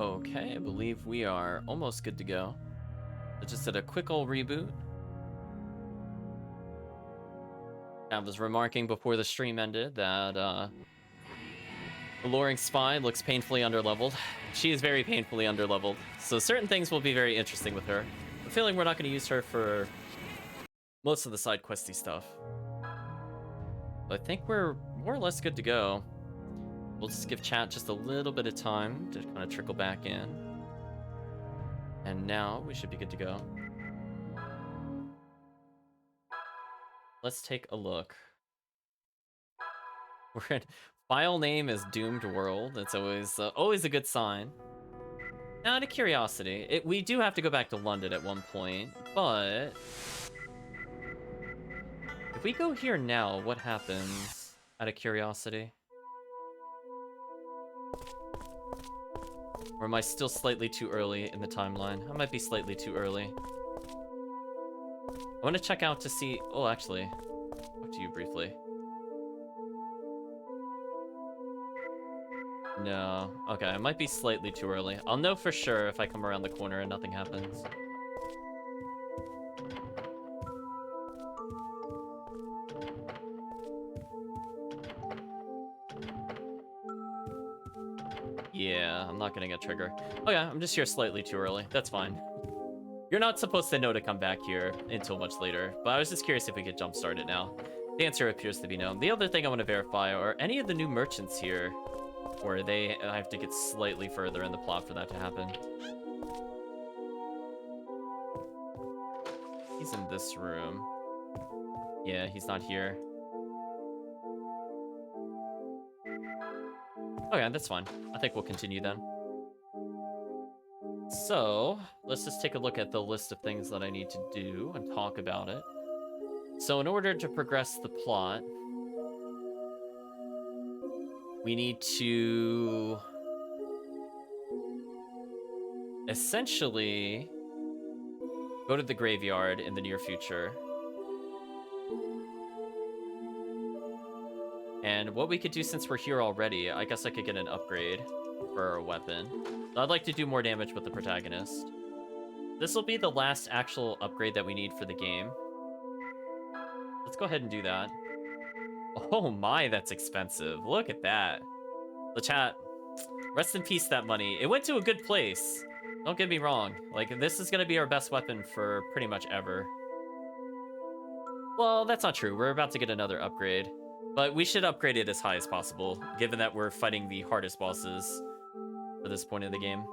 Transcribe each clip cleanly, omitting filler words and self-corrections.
Okay, I believe we are almost good to go. I just did a quick old reboot. I was remarking before the stream ended that the Luring Spy looks painfully underleveled. She is very painfully underleveled, so certain things will be very interesting with her. I'm feeling we're not going to use her for most of the side questy stuff. But I think we're more or less good to go. We'll just give chat just a little bit of time to kind of trickle back in. And now we should be good to go. Let's take a look. We're in file name is Doomed World. That's always a good sign. Now, out of curiosity, we do have to go back to London at one point, but if we go here now, what happens? Out of curiosity. Or am I still slightly too early in the timeline? I might be slightly too early. I want to check out to see... Oh, actually. Talk to you briefly. No. Okay, I might be slightly too early. I'll know for sure if I come around the corner and nothing happens. Yeah, I'm not getting a trigger. Oh yeah, I'm just here slightly too early. That's fine. You're not supposed to know to come back here until much later, but I was just curious if we could jumpstart it now. The answer appears to be no. The other thing I want to verify are any of the new merchants here, or I have to get slightly further in the plot for that to happen. He's in this room. Yeah, he's not here. Okay, that's fine. I think we'll continue then. So, let's just take a look at the list of things that I need to do and talk about it. So in order to progress the plot, we need to essentially go to the graveyard in the near future. And what we could do since we're here already, I guess I could get an upgrade for our weapon. I'd like to do more damage with the protagonist. This will be the last actual upgrade that we need for the game. Let's go ahead and do that. Oh my, that's expensive. Look at that. The chat, rest in peace that money. It went to a good place. Don't get me wrong. Like, this is going to be our best weapon for pretty much ever. Well, that's not true. We're about to get another upgrade. But we should upgrade it as high as possible, given that we're fighting the hardest bosses for this point in the game.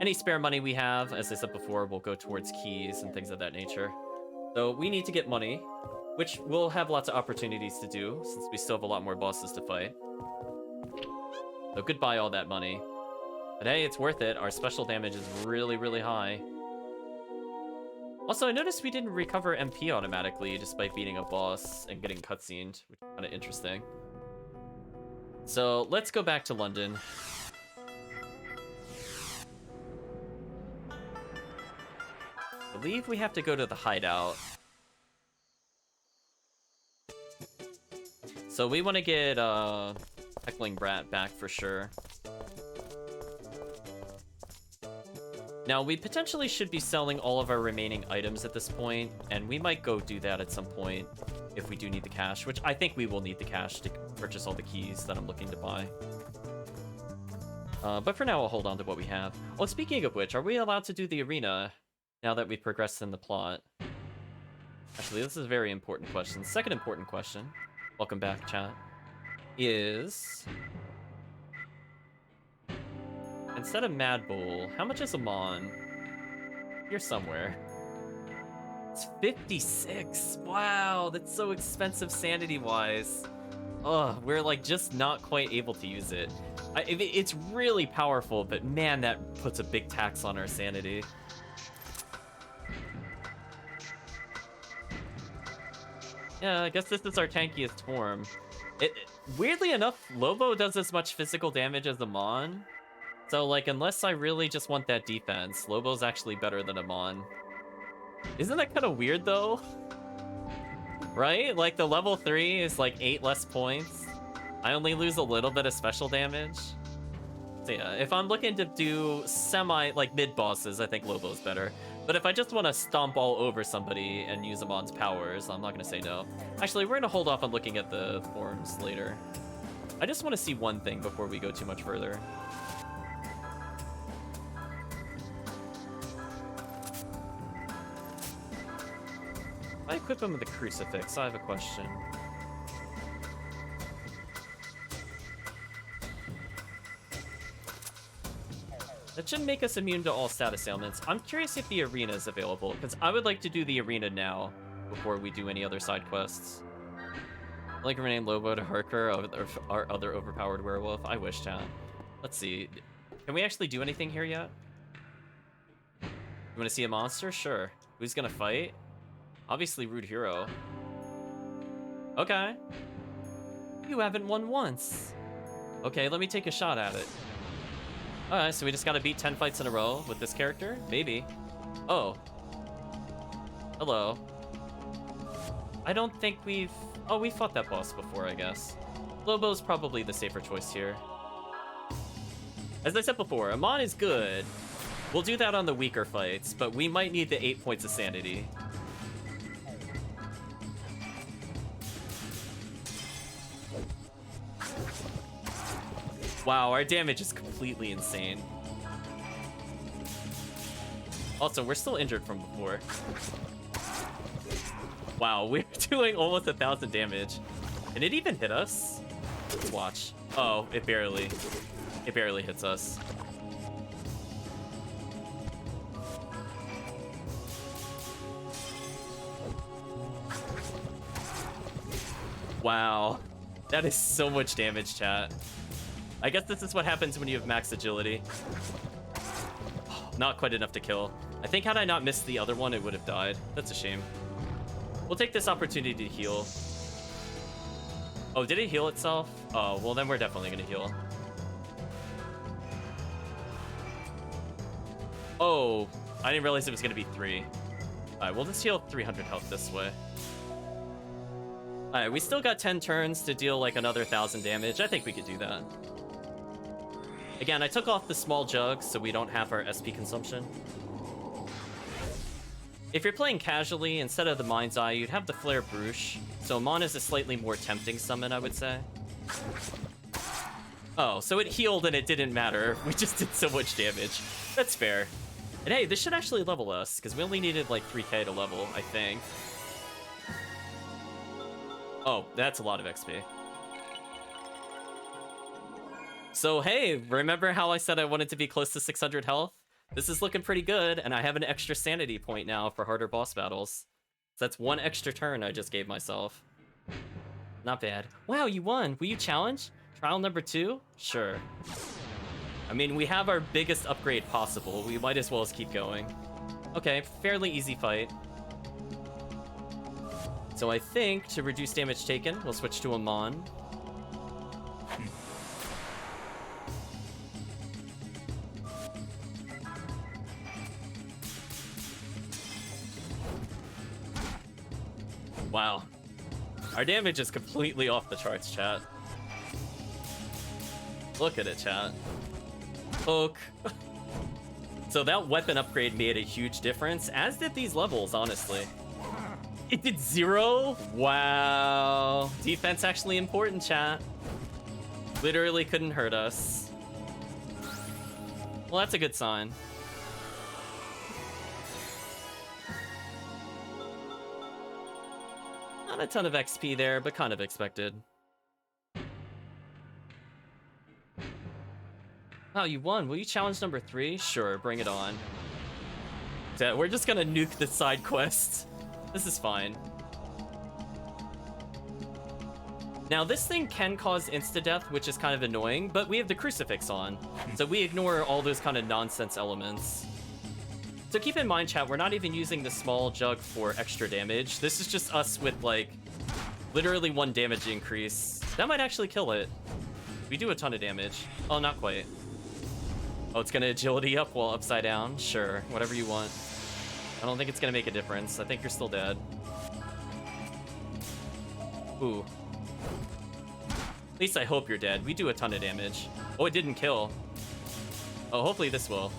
Any spare money we have, as I said before, will go towards keys and things of that nature. So we need to get money, which we'll have lots of opportunities to do, since we still have a lot more bosses to fight. So goodbye all that money. But hey, it's worth it. Our special damage is really, really high. Also, I noticed we didn't recover MP automatically despite beating a boss and getting cutscened, which is kind of interesting. So let's go back to London. I believe we have to go to the hideout. So we want to get Heckling Brat back for sure. Now, we potentially should be selling all of our remaining items at this point, and we might go do that at some point if we do need the cash, which I think we will need the cash to purchase all the keys that I'm looking to buy. But for now, I'll hold on to what we have. Oh, speaking of which, are we allowed to do the arena now that we've progressed in the plot? Actually, this is a very important question. Second important question, welcome back, chat, is... instead of Mad Bull, how much is Amon? Here somewhere. It's 56. Wow, that's so expensive sanity-wise. Ugh, we're like just not quite able to use it. It's really powerful, but man, that puts a big tax on our sanity. Yeah, I guess this is our tankiest form. Weirdly enough, Lobo does as much physical damage as Amon. So, like, unless I really just want that defense, Lobo's actually better than Amon. Isn't that kind of weird, though? Right? Like, the level 3 is, like, 8 less points. I only lose a little bit of special damage. So yeah, if I'm looking to do like mid-bosses, I think Lobo's better. But if I just want to stomp all over somebody and use Amon's powers, I'm not going to say no. Actually, we're going to hold off on looking at the forms later. I just want to see one thing before we go too much further. If I equip him with the crucifix, I have a question. That should make us immune to all status ailments. I'm curious if the arena is available, because I would like to do the arena now before we do any other side quests. I'd like to rename Lobo to Harker, our other overpowered werewolf. I wish, chat. Let's see. Can we actually do anything here yet? You want to see a monster? Sure. Who's going to fight? Obviously, Rude Hero. Okay. You haven't won once. Okay, let me take a shot at it. Alright, so we just gotta beat 10 fights in a row with this character? Maybe. Oh. Hello. I don't think we've... Oh, we fought that boss before, I guess. Lobo's probably the safer choice here. As I said before, Amon is good. We'll do that on the weaker fights, but we might need the 8 points of sanity. Wow, our damage is completely insane. Also, we're still injured from before. Wow, we're doing almost 1,000 damage. And it even hit us? Let's watch. Oh, it barely hits us. Wow. That is so much damage, chat. I guess this is what happens when you have max agility. Not quite enough to kill. I think had I not missed the other one, it would have died. That's a shame. We'll take this opportunity to heal. Oh, did it heal itself? Oh, well then we're definitely gonna heal. Oh, I didn't realize it was gonna be 3. Alright, we'll just heal 300 health this way. Alright, we still got 10 turns to deal like another 1,000 damage. I think we could do that. Again, I took off the small jug so we don't have our SP consumption. If you're playing casually, instead of the Mind's Eye, you'd have the Flare Bruche. So Mon is a slightly more tempting summon, I would say. Oh, so it healed and it didn't matter. We just did so much damage. That's fair. And hey, this should actually level us, because we only needed like 3k to level, I think. Oh, that's a lot of XP. So hey, remember how I said I wanted to be close to 600 health? This is looking pretty good, and I have an extra sanity point now for harder boss battles. So that's 1 extra turn I just gave myself. Not bad. Wow, you won! Will you challenge? Trial number 2? Sure. I mean, we have our biggest upgrade possible. We might as well just keep going. Okay, fairly easy fight. So I think, to reduce damage taken, we'll switch to Amon. Wow. Our damage is completely off the charts, chat. Look at it, chat. Poke. So that weapon upgrade made a huge difference, as did these levels, honestly. It did 0? Wow. Defense actually important, chat. Literally couldn't hurt us. Well, that's a good sign. Not a ton of XP there, but kind of expected. Wow, you won. Will you challenge number 3? Sure, bring it on. So we're just gonna nuke the side quests. This is fine. Now, this thing can cause insta-death, which is kind of annoying, but we have the crucifix on, so we ignore all those kind of nonsense elements. So keep in mind, chat, we're not even using the small jug for extra damage. This is just us with, like, literally 1 damage increase. That might actually kill it. We do a ton of damage. Oh, not quite. Oh, it's gonna agility up while upside down? Sure, whatever you want. I don't think it's gonna make a difference. I think you're still dead. Ooh. At least I hope you're dead. We do a ton of damage. Oh, it didn't kill. Oh, hopefully this will.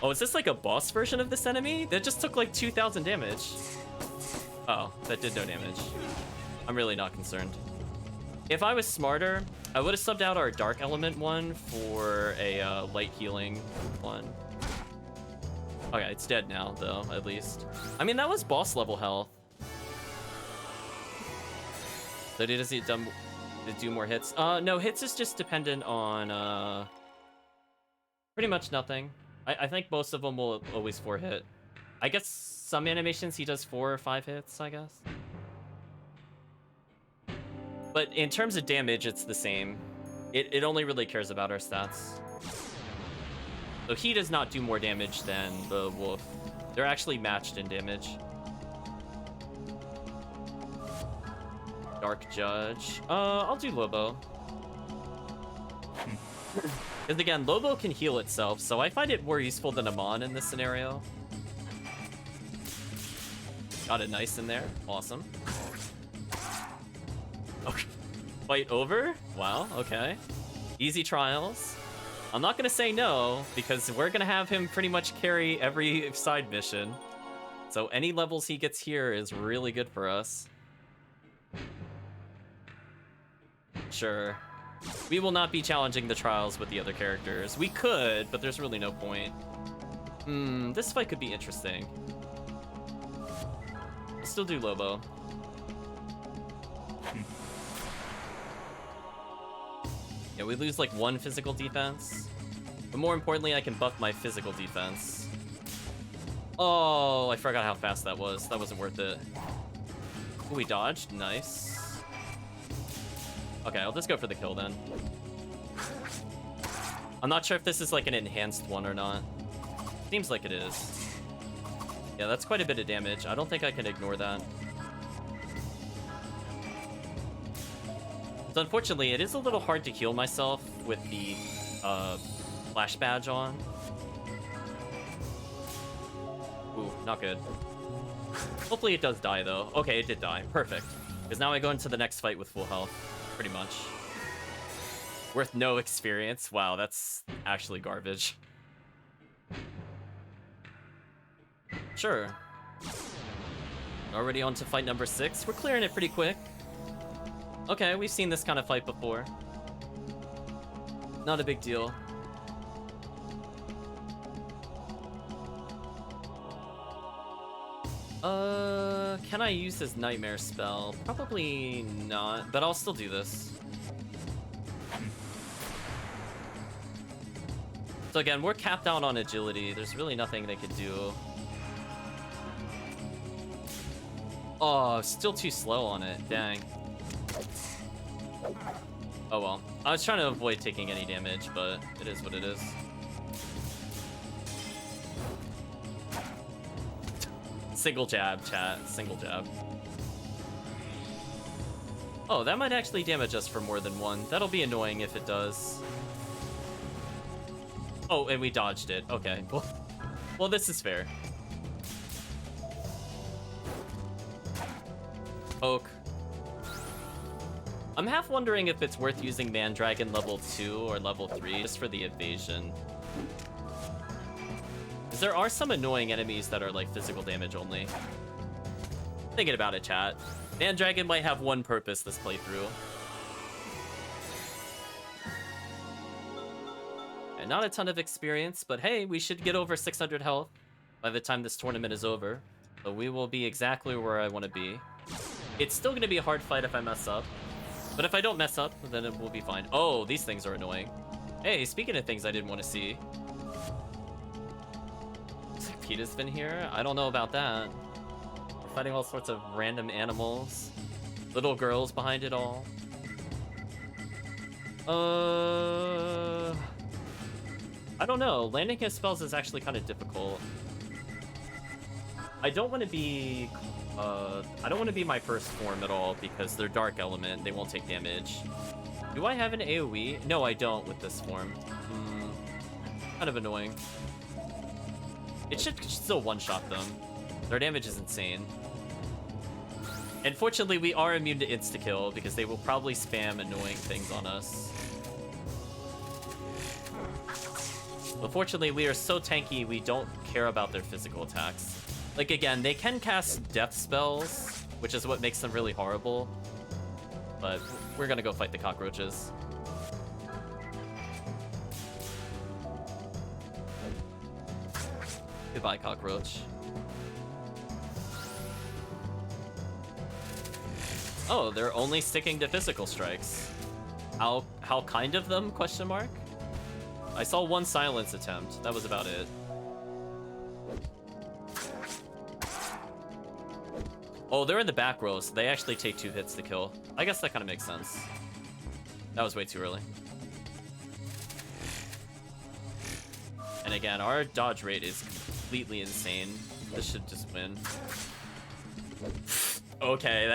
Oh, is this like a boss version of this enemy? That just took like 2,000 damage. Oh, that did no damage. I'm really not concerned. If I was smarter, I would have subbed out our dark element one for a light healing one. Okay, it's dead now, though, at least. I mean, that was boss level health. So does it do more hits? No, hits is just dependent on pretty much nothing. I think most of them will always 4-hit. I guess some animations he does 4 or 5 hits, I guess. But in terms of damage, it's the same. It only really cares about our stats. So he does not do more damage than the wolf. They're actually matched in damage. Dark Judge. I'll do Lobo. Because again, Lobo can heal itself, so I find it more useful than Amon in this scenario. Got it nice in there. Awesome. Okay. Fight over? Wow, okay. Easy trials. I'm not gonna say no, because we're gonna have him pretty much carry every side mission. So any levels he gets here is really good for us. Sure. We will not be challenging the trials with the other characters. We could, but there's really no point. This fight could be interesting. I'll still do Lobo. Yeah, we lose like 1 physical defense. But more importantly, I can buff my physical defense. Oh, I forgot how fast that was. That wasn't worth it. Ooh, we dodged. Nice. Okay, I'll just go for the kill then. I'm not sure if this is like an enhanced one or not. Seems like it is. Yeah, that's quite a bit of damage. I don't think I can ignore that. So unfortunately, it is a little hard to heal myself with the flash badge on. Ooh, not good. Hopefully it does die though. Okay, it did die. Perfect. Because now I go into the next fight with full health. Pretty much. Worth no experience. Wow, that's actually garbage. Sure. Already on to fight number 6. We're clearing it pretty quick. Okay, we've seen this kind of fight before. Not a big deal. Can I use his nightmare spell? Probably not, but I'll still do this. So again, we're capped out on agility. There's really nothing they could do. Oh, still too slow on it. Dang. Oh well. I was trying to avoid taking any damage, but it is what it is. Single jab, chat. Single jab. Oh, that might actually damage us for more than 1. That'll be annoying if it does. Oh, and we dodged it. Okay. Well, this is fair. Poke. I'm half wondering if it's worth using Mandragon level 2 or level 3 just for the evasion. Because there are some annoying enemies that are like physical damage only. Thinking about it, chat. Mandragon might have one purpose this playthrough. And not a ton of experience, but hey, we should get over 600 health by the time this tournament is over. So we will be exactly where I want to be. It's still going to be a hard fight if I mess up. But if I don't mess up, then it will be fine. Oh, these things are annoying. Hey, speaking of things I didn't want to see. Peeta's been here? I don't know about that. We're fighting all sorts of random animals. Little girls behind it all. I don't know. Landing his spells is actually kind of difficult. I don't want to be... I don't want to be my first form at all because they're dark element. They won't take damage. Do I have an AoE? No, I don't with this form. Kind of annoying. It should still one-shot them. Their damage is insane. And fortunately, we are immune to insta-kill because they will probably spam annoying things on us. Unfortunately, we are so tanky, we don't care about their physical attacks. Like, again, they can cast death spells, which is what makes them really horrible. But we're gonna go fight the cockroaches. Goodbye, cockroach. Oh, they're only sticking to physical strikes. How kind of them, question mark? I saw one silence attempt. That was about it. Oh, they're in the back row, so they actually take 2 hits to kill. I guess that kind of makes sense. That was way too early. And again, our dodge rate is completely insane. This should just win. Okay,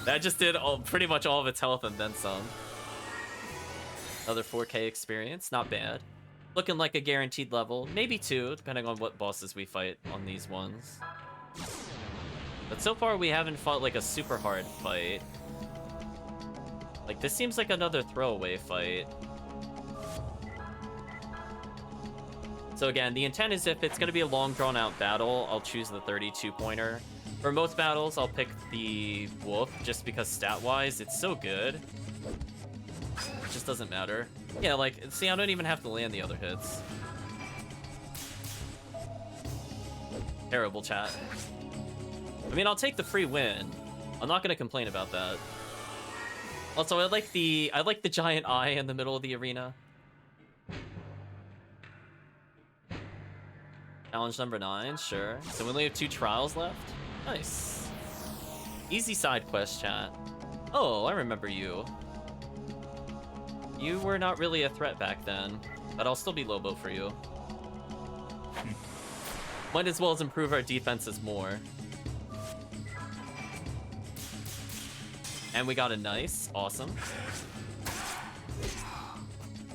that just did pretty much all of its health and then some. Another 4K experience, not bad. Looking like a guaranteed level, maybe 2, depending on what bosses we fight on these ones. But so far we haven't fought like a super hard fight. Like, this seems like another throwaway fight. So again, the intent is if it's going to be a long drawn out battle, I'll choose the 32-pointer. For most battles, I'll pick the wolf just because stat-wise, it's so good. It just doesn't matter. Yeah, like, see, I don't even have to land the other hits. Terrible, chat. I mean, I'll take the free win. I'm not gonna complain about that. Also, I like the giant eye in the middle of the arena. Challenge number 9, sure. So we only have 2 trials left. Nice. Easy side quest, chat. Oh, I remember you. You were not really a threat back then, but I'll still be Lobo for you. Might as well as improve our defenses more. And we got a nice, awesome.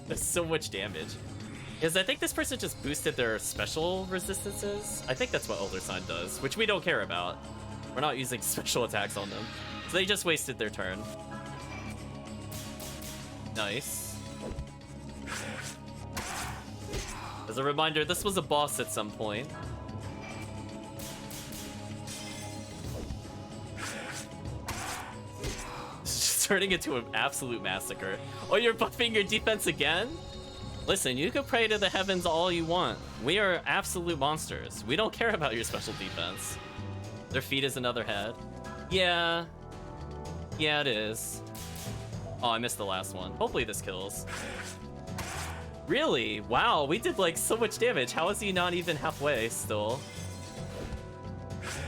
There's so much damage. Because I think this person just boosted their special resistances. I think that's what Elder Sign does, which we don't care about. We're not using special attacks on them. So they just wasted their turn. Nice. As a reminder, this was a boss at some point. It's just turning into an absolute massacre. Oh, you're buffing your defense again? Listen, you can pray to the heavens all you want. We are absolute monsters. We don't care about your special defense. Their feet is another head. Yeah. Yeah, it is. Oh, I missed the last one. Hopefully this kills. Really? Wow, we did like so much damage. How is he not even halfway still?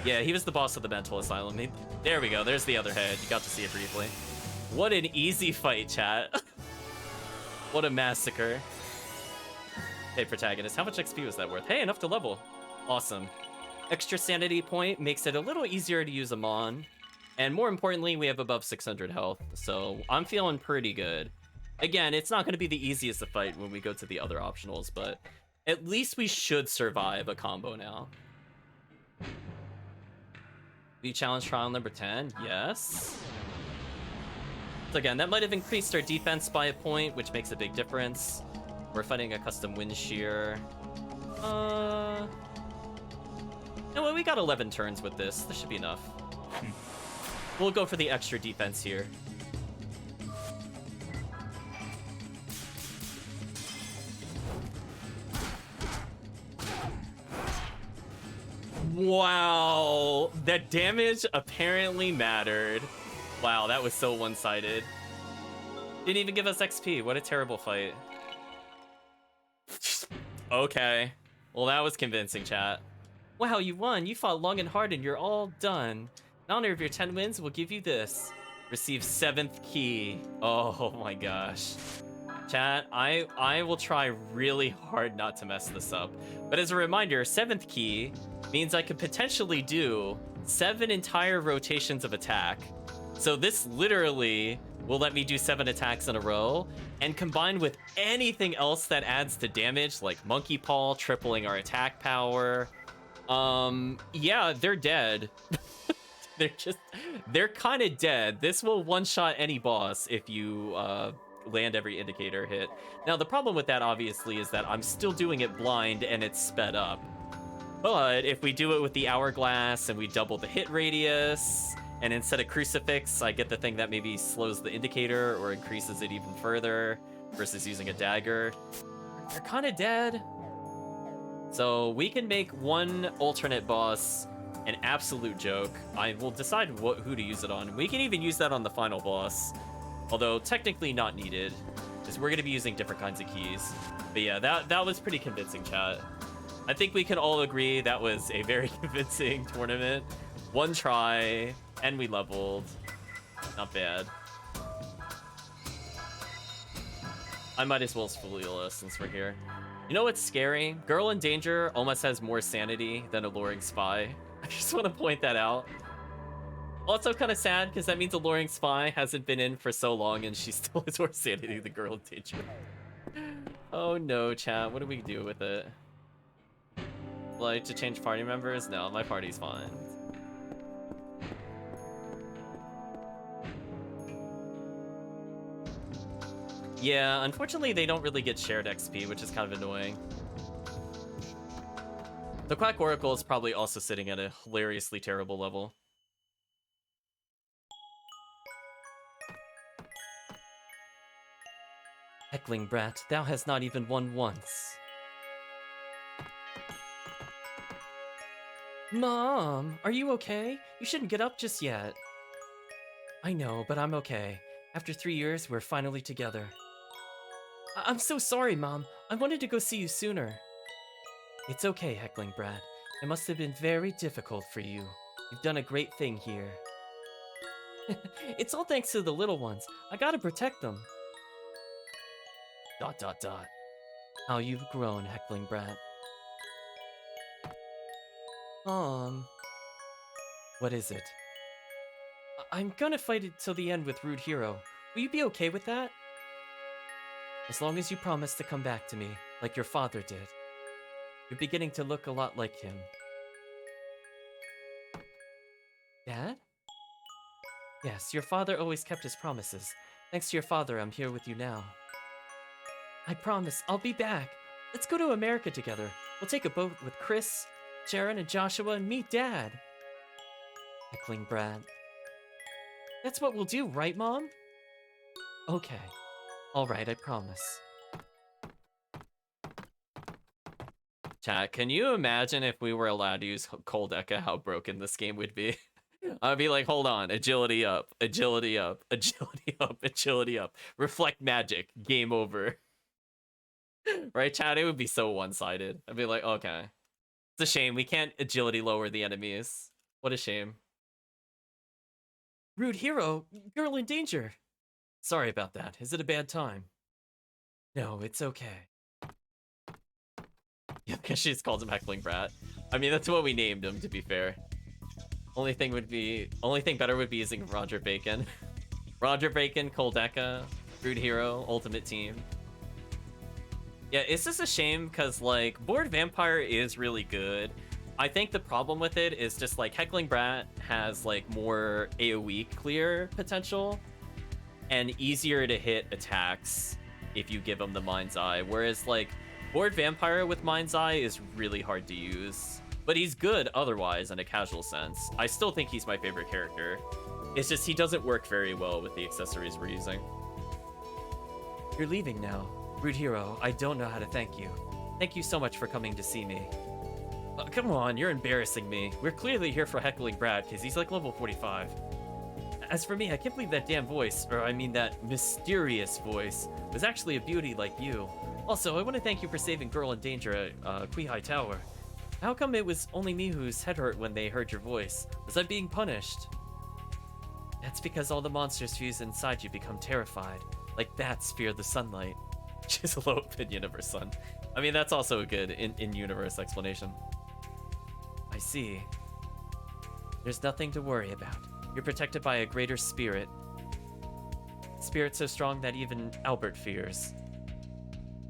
Yeah, he was the boss of the mental asylum. There we go. There's the other head. You got to see it briefly. What an easy fight, chat. What a massacre. Hey, protagonist, how much XP was that worth? Hey, enough to level. Awesome. Extra sanity point makes it a little easier to use a Mon. And more importantly, we have above 600 health, so I'm feeling pretty good. Again, it's not going to be the easiest to fight when we go to the other optionals, but at least we should survive a combo now. We challenge trial number 10, yes. So again, that might have increased our defense by a point, which makes a big difference. We're fighting a custom wind shear. No, well, we got 11 turns with this. This should be enough. We'll go for the extra defense here. Wow, that damage apparently mattered. Wow, that was so one-sided. Didn't even give us XP. What a terrible fight. Okay. Well, that was convincing, chat. Wow, you won. You fought long and hard and you're all done. In honor of your 10 wins, we'll give you this. Receive 7th key. Oh my gosh. Chat, I will try really hard not to mess this up. But as a reminder, 7th key means I could potentially do 7 entire rotations of attack. So this literally will let me do 7 attacks in a row, and combined with anything else that adds to damage, like Monkey Paw, tripling our attack power. Yeah, they're dead. They're kind of dead. This will one-shot any boss if you land every indicator hit. Now, the problem with that, obviously, is that I'm still doing it blind and it's sped up. But if we do it with the hourglass and we double the hit radius, and instead of crucifix, I get the thing that maybe slows the indicator or increases it even further versus using a dagger, they're kind of dead. So we can make one alternate boss an absolute joke. I will decide who to use it on. We can even use that on the final boss, although technically not needed, because we're going to be using different kinds of keys. But yeah, that was pretty convincing, chat. I think we can all agree that was a very convincing tournament. One try, and we leveled. Not bad. I might as well Sphelula since we're here. You know what's scary? Girl in Danger almost has more sanity than Alluring Spy. I just want to point that out. Also kind of sad, because that means Alluring Spy hasn't been in for so long, and she still has more sanity than Girl in Danger. Oh no, chat. What do we do with it? Like, to change party members? No, my party's fine. Yeah, unfortunately they don't really get shared XP, which is kind of annoying. The Quack Oracle is probably also sitting at a hilariously terrible level. Heckling brat, thou hast not even won once. Mom, are you okay? You shouldn't get up just yet. I know, but I'm okay. After 3 years, we're finally together. I'm so sorry, Mom. I wanted to go see you sooner. It's okay, Heckling brat. It must have been very difficult for you. You've done a great thing here. It's all thanks to the little ones. I gotta protect them. ... How you've grown, Heckling brat. What is it? I'm gonna fight it till the end with Rude Hero. Will you be okay with that? As long as you promise to come back to me, like your father did. You're beginning to look a lot like him. Dad? Yes, your father always kept his promises. Thanks to your father, I'm here with you now. I promise, I'll be back. Let's go to America together. We'll take a boat with Chris, Sharon, and Joshua and meet Dad. Heckling brat. That's what we'll do, right, Mom? Okay. Alright, I promise. Chat, can you imagine if we were allowed to use Cold Eka, how broken this game would be? I'd be like, hold on, agility up, agility up, agility up, agility up. Reflect magic, game over. Right, chat? It would be so one-sided. I'd be like, okay. It's a shame, we can't agility lower the enemies. What a shame. Rude Hero, Girl in Danger. Sorry about that. Is it a bad time? No, it's okay. Yeah, because she just called him Heckling Brat. I mean, that's what we named him, to be fair. Only thing better would be using Roger Bacon. Roger Bacon, Cold Eka, Rude Hero, Ultimate Team. Yeah, it's just a shame because, like, Bored Vampire is really good. I think the problem with it is just, like, Heckling Brat has, like, more AoE clear potential and easier to hit attacks if you give him the Mind's Eye. Whereas, like, Bored Vampire with Mind's Eye is really hard to use. But he's good otherwise in a casual sense. I still think he's my favorite character. It's just he doesn't work very well with the accessories we're using. You're leaving now. Rude Hero, I don't know how to thank you. Thank you so much for coming to see me. Come on, you're embarrassing me. We're clearly here for Heckling Brad, because he's like level 45. As for me, I can't believe that damn voice, or I mean that mysterious voice, was actually a beauty like you. Also, I want to thank you for saving Girl in Danger at Quihai Tower. How come it was only me whose head hurt when they heard your voice? Was I being punished? That's because all the monsters fused inside you become terrified. Like bats fear the sunlight. She has a low opinion of her son. I mean, that's also a good in-universe explanation. I see. There's nothing to worry about. You're protected by a greater spirit. Spirit so strong that even Albert fears.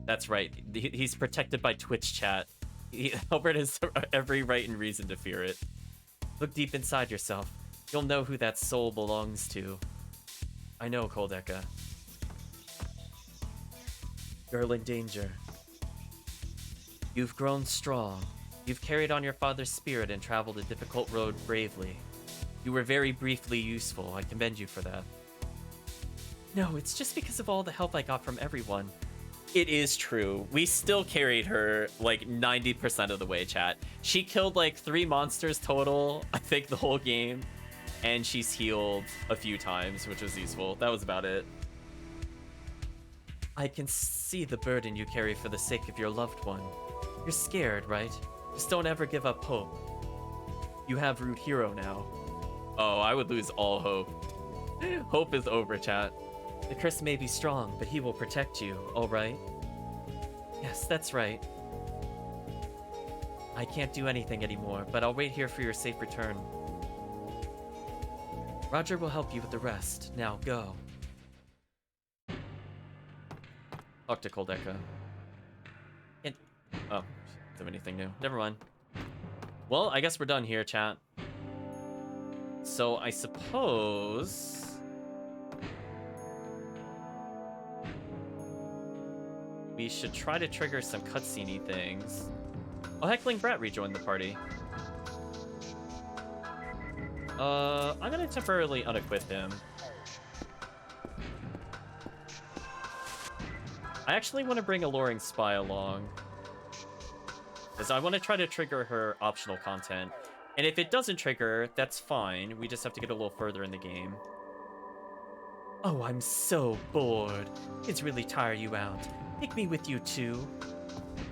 That's right. He's protected by Twitch chat. Albert has every right and reason to fear it. Look deep inside yourself. You'll know who that soul belongs to. I know, Cold Eka. Girl in danger. You've grown strong. You've carried on your father's spirit and traveled a difficult road bravely. You were very briefly useful. I commend you for that. No, it's just because of all the help I got from everyone. It is true. We still carried her like 90% of the way, chat. She killed like 3 monsters total, I think, the whole game. And she's healed a few times, which was useful. That was about it. I can see the burden you carry for the sake of your loved one. You're scared, right? Just don't ever give up hope. You have Root Hero now. Oh, I would lose all hope. Hope is over, chat. The curse may be strong, but he will protect you, all right? Yes, that's right. I can't do anything anymore, but I'll wait here for your safe return. Roger will help you with the rest. Now, go. Talk to Coldeka. Can't... Oh, do anything new. Never mind. Well, I guess we're done here, chat. So, I suppose... we should try to trigger some cutscene-y things. Oh, Heckling Brat rejoined the party. I'm gonna temporarily unequip him. I actually want to bring Alluring Spy along, because I want to try to trigger her optional content. And if it doesn't trigger, that's fine. We just have to get a little further in the game. Oh, I'm so bored. Kids really tire you out. Take me with you too.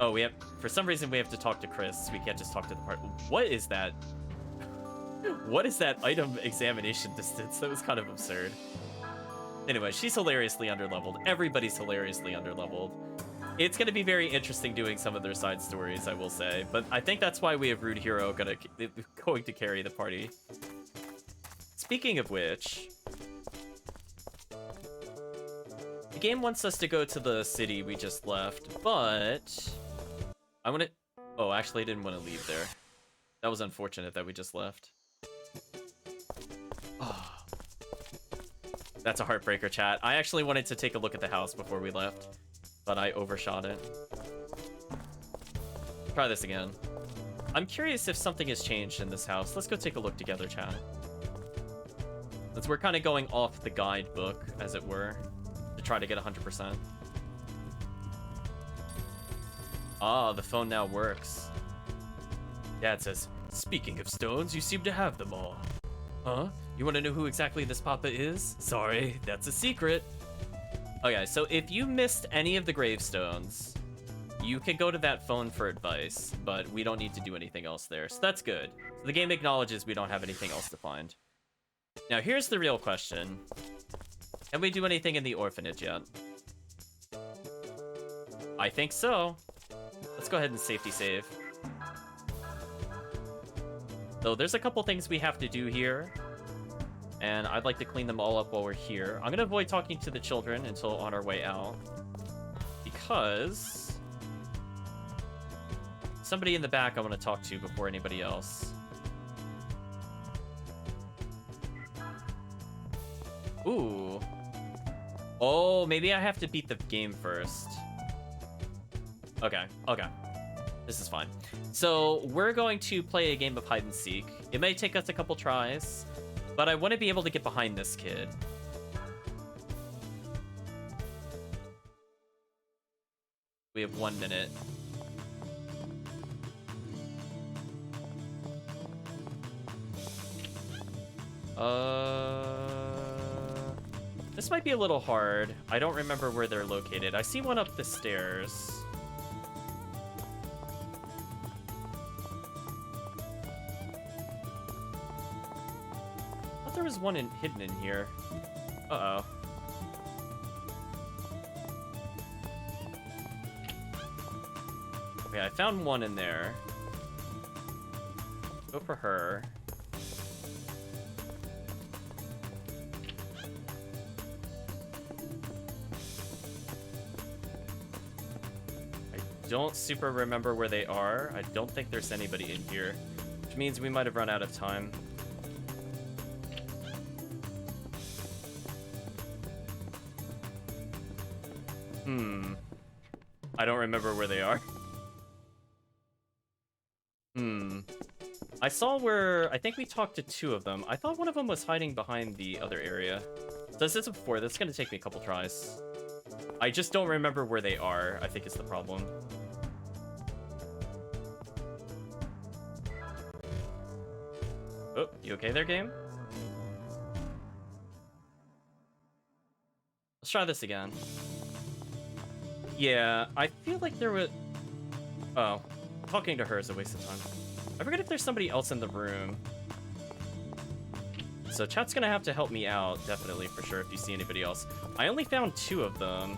Oh, for some reason we have to talk to Chris. We can't just talk to the party. What is that? What is that item examination distance? That was kind of absurd. Anyway, she's hilariously underleveled. Everybody's hilariously underleveled. It's going to be very interesting doing some of their side stories, I will say. But I think that's why we have Rude Hero going to carry the party. Speaking of which... the game wants us to go to the city we just left, but... I want to... oh, actually, I didn't want to leave there. That was unfortunate that we just left. Oh. That's a heartbreaker, chat. I actually wanted to take a look at the house before we left, but I overshot it. Try this again. I'm curious if something has changed in this house. Let's go take a look together, chat. Since we're kind of going off the guidebook, as it were, to try to get 100%. Ah, the phone now works. Dad says, speaking of stones, you seem to have them all. Huh? You want to know who exactly this papa is? Sorry, that's a secret. Okay, so if you missed any of the gravestones, you can go to that phone for advice, but we don't need to do anything else there, so that's good. So the game acknowledges we don't have anything else to find. Now, here's the real question. Can we do anything in the orphanage yet? I think so. Let's go ahead and safety save. So there's a couple things we have to do here, and I'd like to clean them all up while we're here. I'm going to avoid talking to the children until on our way out, because somebody in the back I want to talk to before anybody else. Ooh. Oh, maybe I have to beat the game first. Okay, okay. This is fine. So we're going to play a game of hide and seek. It may take us a couple tries, but I want to be able to get behind this kid. We have 1 minute. This might be a little hard. I don't remember where they're located. I see one up the stairs. I thought there was one hidden in here. Uh-oh. Okay, I found one in there. Go for her. I don't super remember where they are. I don't think there's anybody in here, which means we might have run out of time. I don't remember where they are. I saw where... I think we talked to 2 of them. I thought one of them was hiding behind the other area. So this is before. That's gonna take me a couple tries. I just don't remember where they are, I think is the problem. Oh, you okay there, game? Let's try this again. Yeah, I feel like there was... Oh, talking to her is a waste of time. I forget if there's somebody else in the room. So chat's gonna have to help me out, definitely, for sure, if you see anybody else. I only found 2 of them.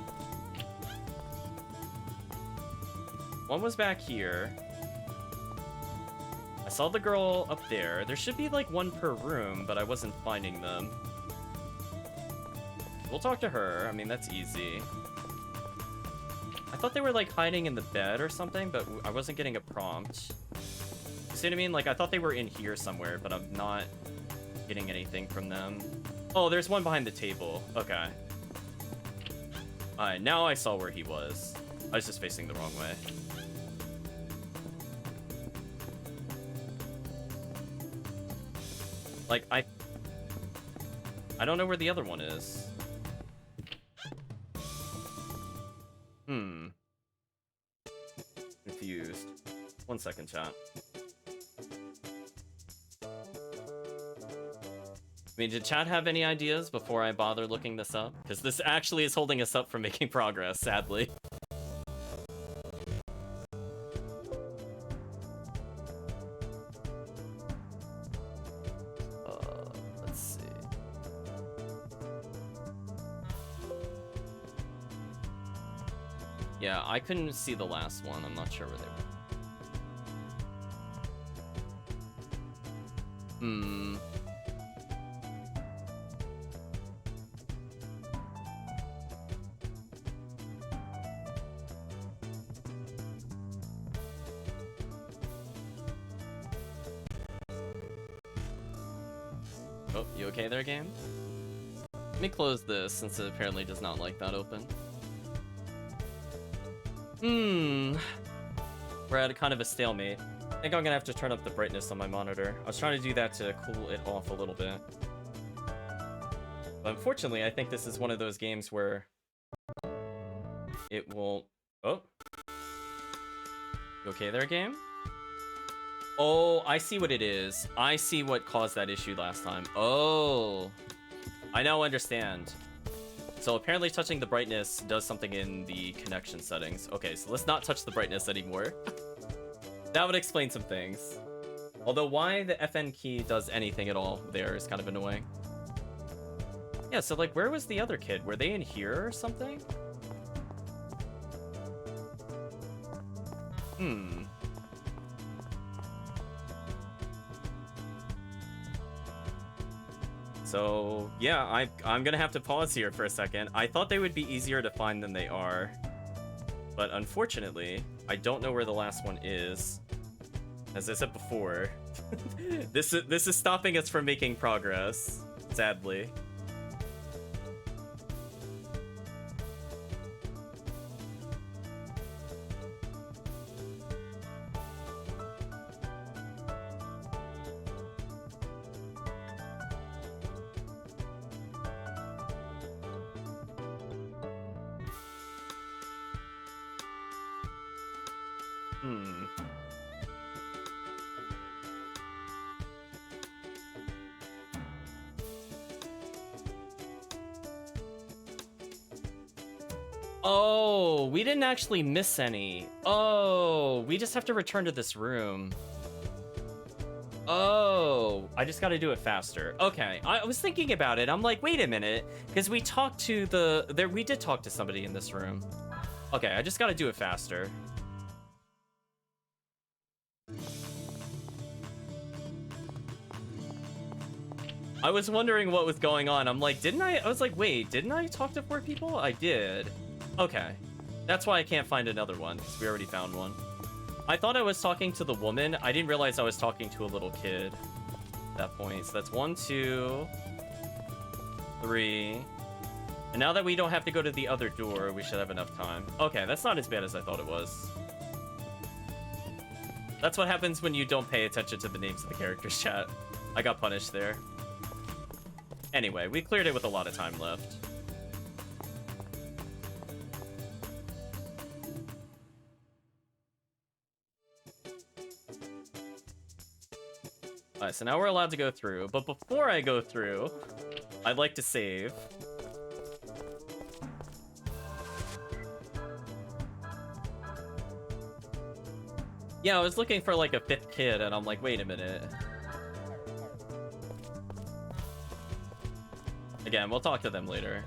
One was back here. I saw the girl up there. There should be like 1 per room, but I wasn't finding them. We'll talk to her. I mean, that's easy. I thought they were like hiding in the bed or something, but I wasn't getting a prompt. You see what I mean? Like, I thought they were in here somewhere, but I'm not getting anything from them. Oh, there's one behind the table. Okay. Alright, now I saw where he was. I was just facing the wrong way. Like, I don't know where the other one is. Confused. 1 second, chat. I mean, did chat have any ideas before I bother looking this up? Because this actually is holding us up from making progress, sadly. Let's see. Yeah, I couldn't see the last one. I'm not sure where they were. Oh, you okay there, game? Let me close this, since it apparently does not like that open. We're at a kind of a stalemate. I think I'm gonna have to turn up the brightness on my monitor. I was trying to do that to cool it off a little bit. But unfortunately, I think this is one of those games where it won't... Oh. You okay there, game? Oh, I see what it is. I see what caused that issue last time. Oh. I now understand. So apparently touching the brightness does something in the connection settings. Okay, so let's not touch the brightness anymore. That would explain some things. Although why the FN key does anything at all there is kind of annoying. Yeah, so like, where was the other kid? Were they in here or something? So, yeah, I'm gonna have to pause here for a second. I thought they would be easier to find than they are. But unfortunately, I don't know where the last one is. As I said before, this is stopping us from making progress, sadly. Oh, we didn't actually miss any. Oh, we just have to return to this room. Oh, I just got to do it faster. Okay, I was thinking about it. I'm like, wait a minute, because we talked to we did talk to somebody in this room. Okay, I just got to do it faster. I was wondering what was going on. I'm like, I was like, wait, didn't I talk to 4 people? I did. Okay. That's why I can't find another one, because we already found one. I thought I was talking to the woman. I didn't realize I was talking to a little kid at that point. So that's 1, 2, 3, And now that we don't have to go to the other door, we should have enough time. Okay, that's not as bad as I thought it was. That's what happens when you don't pay attention to the names of the characters, chat. I got punished there. Anyway, we cleared it with a lot of time left. Alright, so now we're allowed to go through. But before I go through, I'd like to save. Yeah, I was looking for like a 5th kid, and I'm like, wait a minute. Again, we'll talk to them later.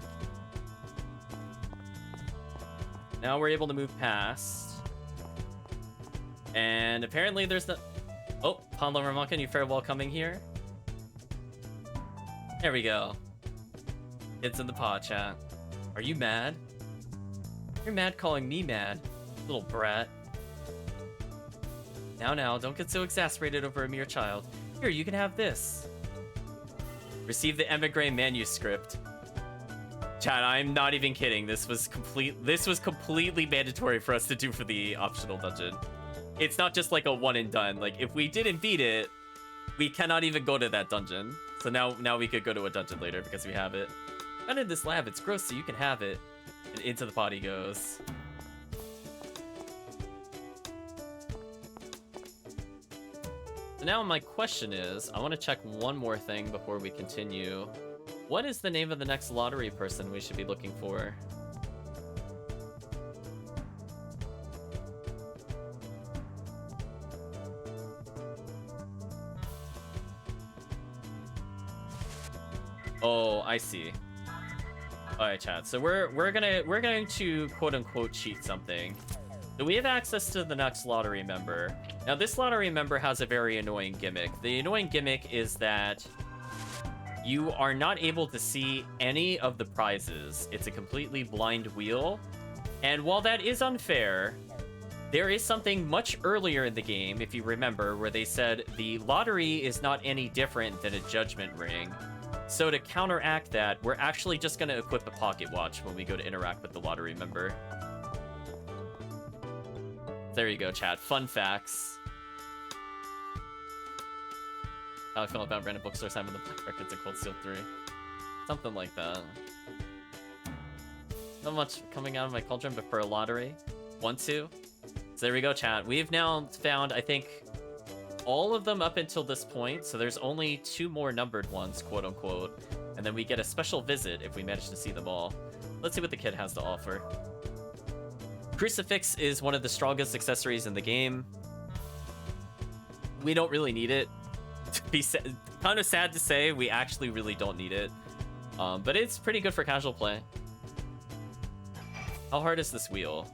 Now we're able to move past. And apparently there's no... Oh, Pond Lover Monk, you farewell coming here. There we go. It's in the pod chat. Are you mad? You're mad calling me mad, little brat. Now, don't get so exasperated over a mere child. Here, you can have this. Receive the Emigre Manuscript. Chat, I'm not even kidding. This was completely mandatory for us to do for the optional dungeon. It's not just like a one and done. Like, if we didn't beat it, we cannot even go to that dungeon. So now we could go to a dungeon later because we have it. Not in this lab, it's gross, so you can have it. And into the pot he goes. So now my question is, I want to check one more thing before we continue. What is the name of the next lottery person we should be looking for? Oh, I see. All right, chat. So we're going to quote unquote cheat something. So we have access to the next lottery member. Now this lottery member has a very annoying gimmick. The annoying gimmick is that you are not able to see any of the prizes. It's a completely blind wheel. And while that is unfair, there is something much earlier in the game, if you remember, where they said the lottery is not any different than a judgment ring. So to counteract that, we're actually just going to equip a pocket watch when we go to interact with the lottery member. There you go, chat. Fun facts. How I feel about random bookstores having the black records in Cold Steel 3. Something like that. Not much coming out of my cauldron, but for a lottery. Want to? So there we go, chat. We've now found, I think, all of them up until this point. So there's only 2 more numbered ones, quote unquote. And then we get a special visit if we manage to see them all. Let's see what the kid has to offer. Crucifix is one of the strongest accessories in the game. We don't really need it. Kind of sad to say, we actually really don't need it. But it's pretty good for casual play. How hard is this wheel?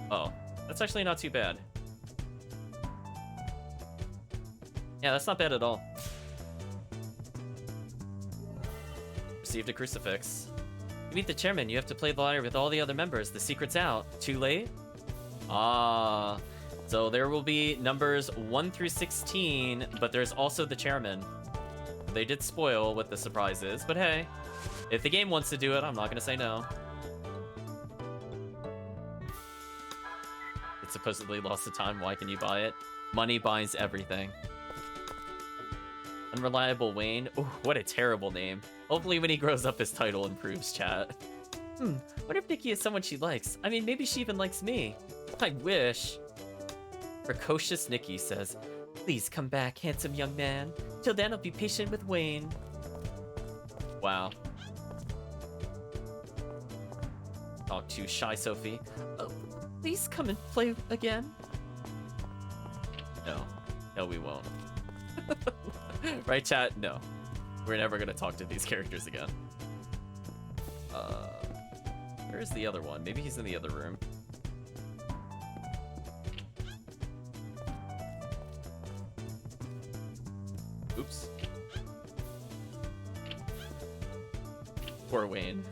Oh, that's actually not too bad. Yeah, that's not bad at all. Received a crucifix. To meet the chairman, you have to play the lottery with all the other members. The secret's out. Too late? Ah. So there will be numbers 1 through 16, but there's also the chairman. They did spoil what the surprise is, but hey, if the game wants to do it, I'm not going to say no. It supposedly lost the time. Why can you buy it? Money buys everything. Unreliable Wayne. Ooh, what a terrible name. Hopefully when he grows up, his title improves, chat. What if Nikki is someone she likes? I mean, maybe she even likes me. I wish. Precocious Nikki says, please come back, handsome young man. Till then, I'll be patient with Wayne. Wow. Talk to Shy Sophie. Oh, please come and play again. No. No, we won't. Right, chat? No. We're never gonna talk to these characters again. Where's the other one? Maybe he's in the other room. Oops. Poor Wayne.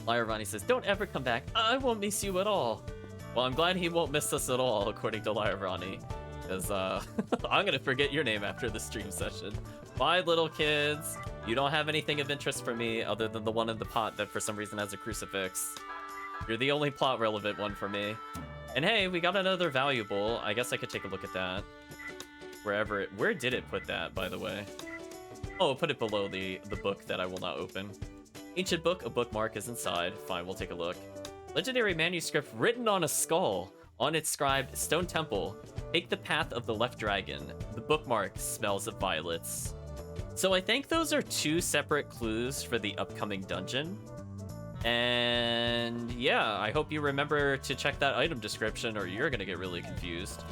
Lyra Ronnie says, don't ever come back. I won't miss you at all. Well, I'm glad he won't miss us at all, according to Lyra Ronnie. Because, I'm gonna forget your name after the stream session. Bye, little kids. You don't have anything of interest for me other than the one in the pot that for some reason has a crucifix. You're the only plot relevant one for me. And hey, we got another valuable. I guess I could take a look at that. Where did it put that, by the way? Oh, put it below the book that I will not open. Ancient book, a bookmark is inside. Fine, we'll take a look. Legendary manuscript written on a skull. On it scribed, Stone Temple. Take the path of the left dragon. The bookmark smells of violets. So I think those are two separate clues for the upcoming dungeon. And yeah, I hope you remember to check that item description or you're gonna get really confused.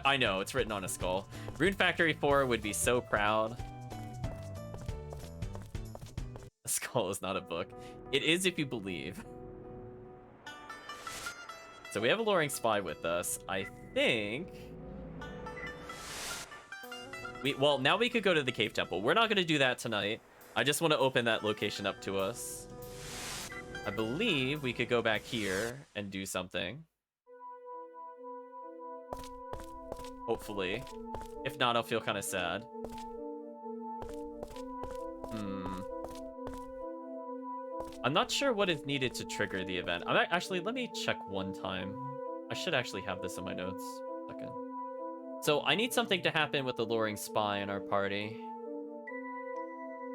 I know, it's written on a skull. Rune Factory 4 would be so proud. A skull is not a book. It is if you believe. So we have a luring spy with us. I think... Well, now we could go to the cave temple. We're not going to do that tonight. I just want to open that location up to us. I believe we could go back here and do something. Hopefully. If not, I'll feel kind of sad. I'm not sure what is needed to trigger the event. Actually, let me check one time. I should actually have this in my notes. Second. So I need something to happen with the luring spy in our party.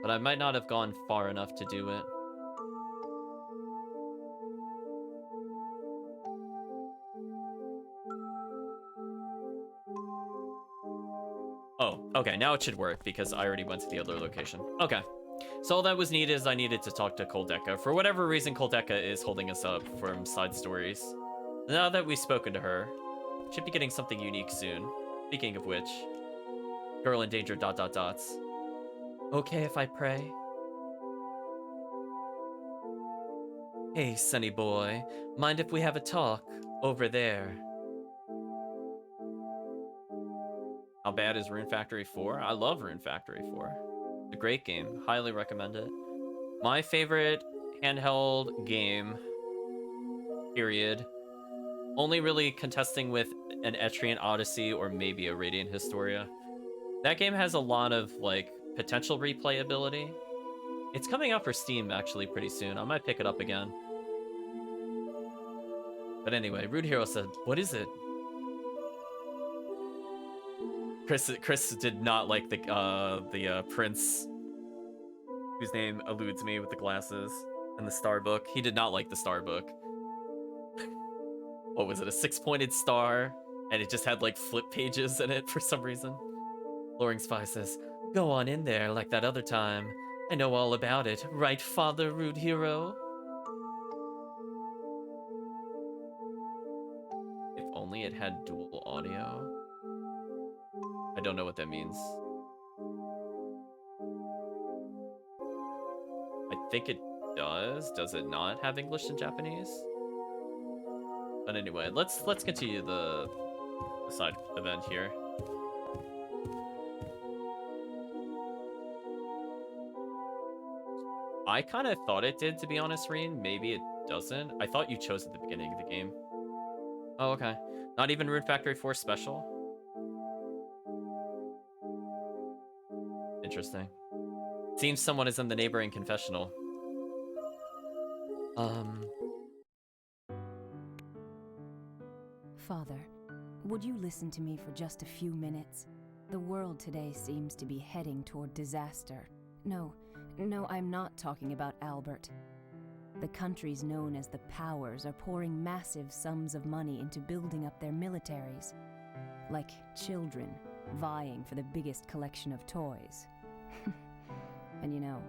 But I might not have gone far enough to do it. Oh, okay, now it should work because I already went to the other location. Okay. So all that was needed is I needed to talk to Koldeka. For whatever reason, Koldeka is holding us up from side stories. Now that we've spoken to her, should be getting something unique soon. Speaking of which, girl in danger, ... Okay if I pray? Hey, sonny boy, mind if we have a talk over there? How bad is Rune Factory 4? I love Rune Factory 4. It's a great game. Highly recommend it. My favorite handheld game, period. Only really contesting with an Etrian Odyssey or maybe a Radiant Historia. That game has a lot of, like, potential replayability. It's coming out for Steam, actually, pretty soon. I might pick it up again. But anyway, Rude Hero said, what is it? Chris did not like the prince whose name eludes me with the glasses and the star book. He did not like the star book. What was it, a 6-pointed star? And it just had like flip pages in it for some reason. Luring Spy says, go on in there like that other time. I know all about it, right, Father Rude Hero? If only it had dual audio. I don't know what that means. I think it does. Does it not have English and Japanese? But anyway, let's continue the side event here. I kind of thought it did, to be honest, Reen. Maybe it doesn't. I thought you chose at the beginning of the game. Oh, okay. Not even Rune Factory 4 special? Interesting. Seems someone is in the neighboring confessional. Father, would you listen to me for just a few minutes? The world today seems to be heading toward disaster. No, I'm not talking about Albert. The countries known as the Powers are pouring massive sums of money into building up their militaries. Like children vying for the biggest collection of toys. And you know,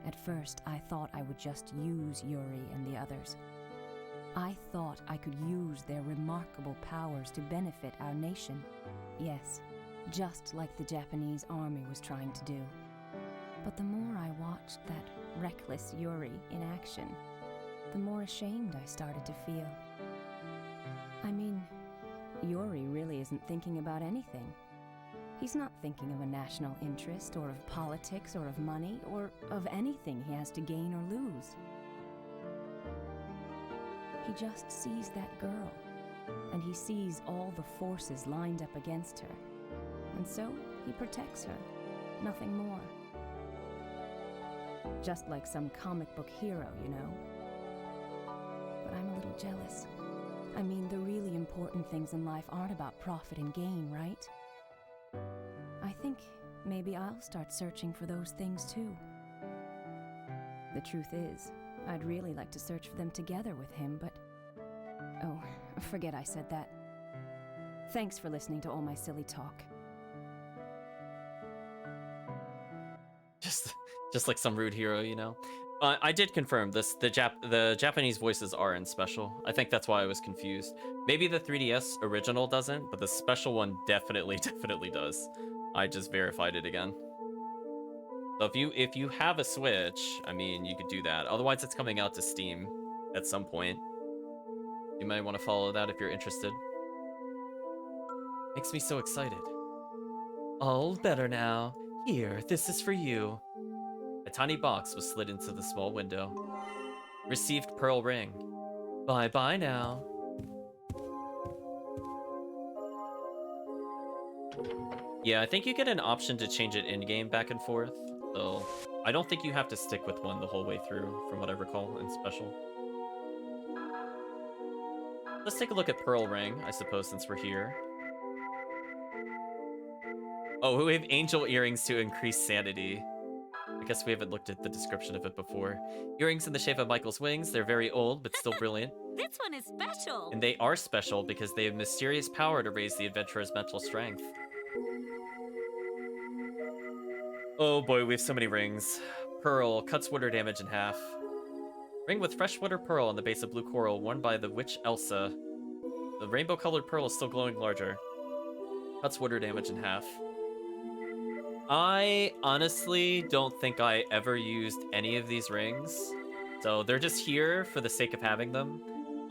at first I thought I would just use Yuri and the others. I thought I could use their remarkable powers to benefit our nation. Yes, just like the Japanese army was trying to do. But the more I watched that reckless Yuri in action, the more ashamed I started to feel. I mean, Yuri really isn't thinking about anything. He's not thinking of a national interest, or of politics, or of money, or of anything he has to gain or lose. He just sees that girl, and he sees all the forces lined up against her, and so he protects her. nothing more. Just like some comic book hero, you know? But I'm a little jealous. I mean, the really important things in life aren't about profit and gain, right? I think maybe I'll start searching for those things too. The truth is, I'd really like to search for them together with him, but... Oh, forget I said that. Thanks for listening to all my silly talk. Just like some rude hero, you know. I did confirm this. The Japanese voices are in special. I think that's why I was confused. Maybe the 3DS original doesn't, but the special one definitely does. I just verified it again. So if you have a Switch, I mean, you could do that. Otherwise, it's coming out to Steam at some point. You might want to follow that if you're interested. Makes me so excited. All better now. Here, this is for you. A tiny box was slid into the small window. Received pearl ring. Bye-bye now. Yeah, I think you get an option to change it in-game back and forth. So I don't think you have to stick with one the whole way through, from what I recall in special. Let's take a look at pearl ring, I suppose, since we're here. Oh, we have angel earrings to increase sanity. I guess we haven't looked at the description of it before. Earrings in the shape of Michael's wings. They're very old, but still brilliant. This one is special. And they are special because they have mysterious power to raise the adventurer's mental strength. Oh boy, we have so many rings. Pearl cuts water damage in half. Ring with freshwater pearl on the base of blue coral, worn by the witch Elsa. The rainbow-colored pearl is still glowing larger. Cuts water damage in half. I honestly don't think I ever used any of these rings, so they're just here for the sake of having them.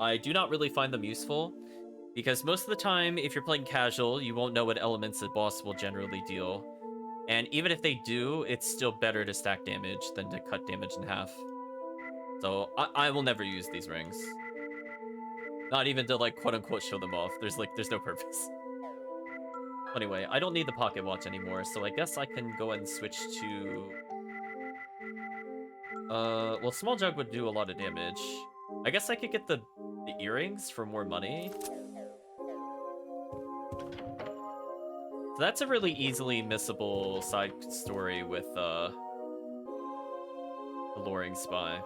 I do not really find them useful, because most of the time, if you're playing casual, you won't know what elements a boss will generally deal. And even if they do, it's still better to stack damage than to cut damage in half. So I will never use these rings. Not even to, like, quote-unquote show them off. There's no purpose. Anyway, I don't need the pocket watch anymore, so I guess I can go ahead and switch to... well, small jug would do a lot of damage. I guess I could get the earrings for more money. So that's a really easily missable side story with, the Luring Spy.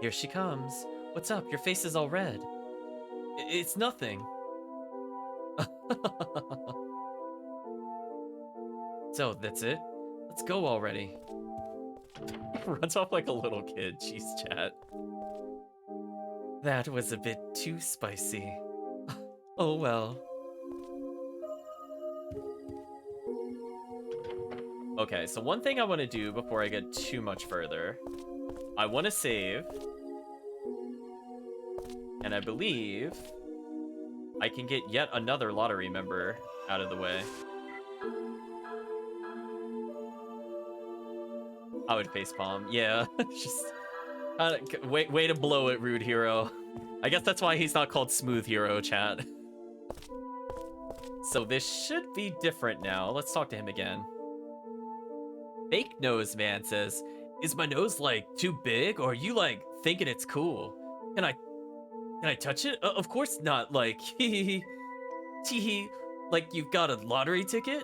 Here she comes. What's up? Your face is all red. It's nothing. So, that's it? Let's go already. Runs off like a little kid. Jeez, chat. That was a bit too spicy. Oh well. Okay, so one thing I want to do before I get too much further. I want to save. And I believe I can get yet another lottery member out of the way. I would facepalm. Yeah, just way to blow it, rude hero. I guess that's why he's not called Smooth Hero, chat. So this should be different now. Let's talk to him again. Fake Nose Man says, "Is my nose like too big, or are you like thinking it's cool? Can I touch it? Of course not. Like hee like you've got a lottery ticket?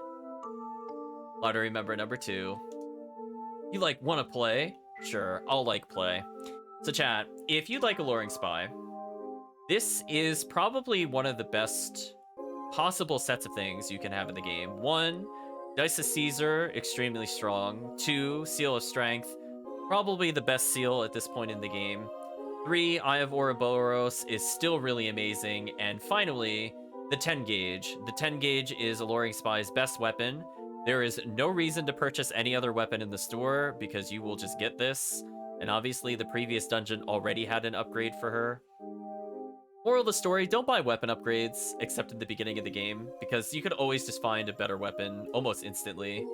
Lottery member number 2. You like want to play? Sure, I'll like play. So chat, if you like Alluring Spy, this is probably one of the best possible sets of things you can have in the game. 1, Dice of Caesar, extremely strong. 2, Seal of Strength, probably the best seal at this point in the game. 3, Eye of Ouroboros is still really amazing. And finally, the 10 gauge. The 10 gauge is Alluring Spy's best weapon. There is no reason to purchase any other weapon in the store because you will just get this. And obviously the previous dungeon already had an upgrade for her. Moral of the story, don't buy weapon upgrades, except in the beginning of the game, because you could always just find a better weapon almost instantly.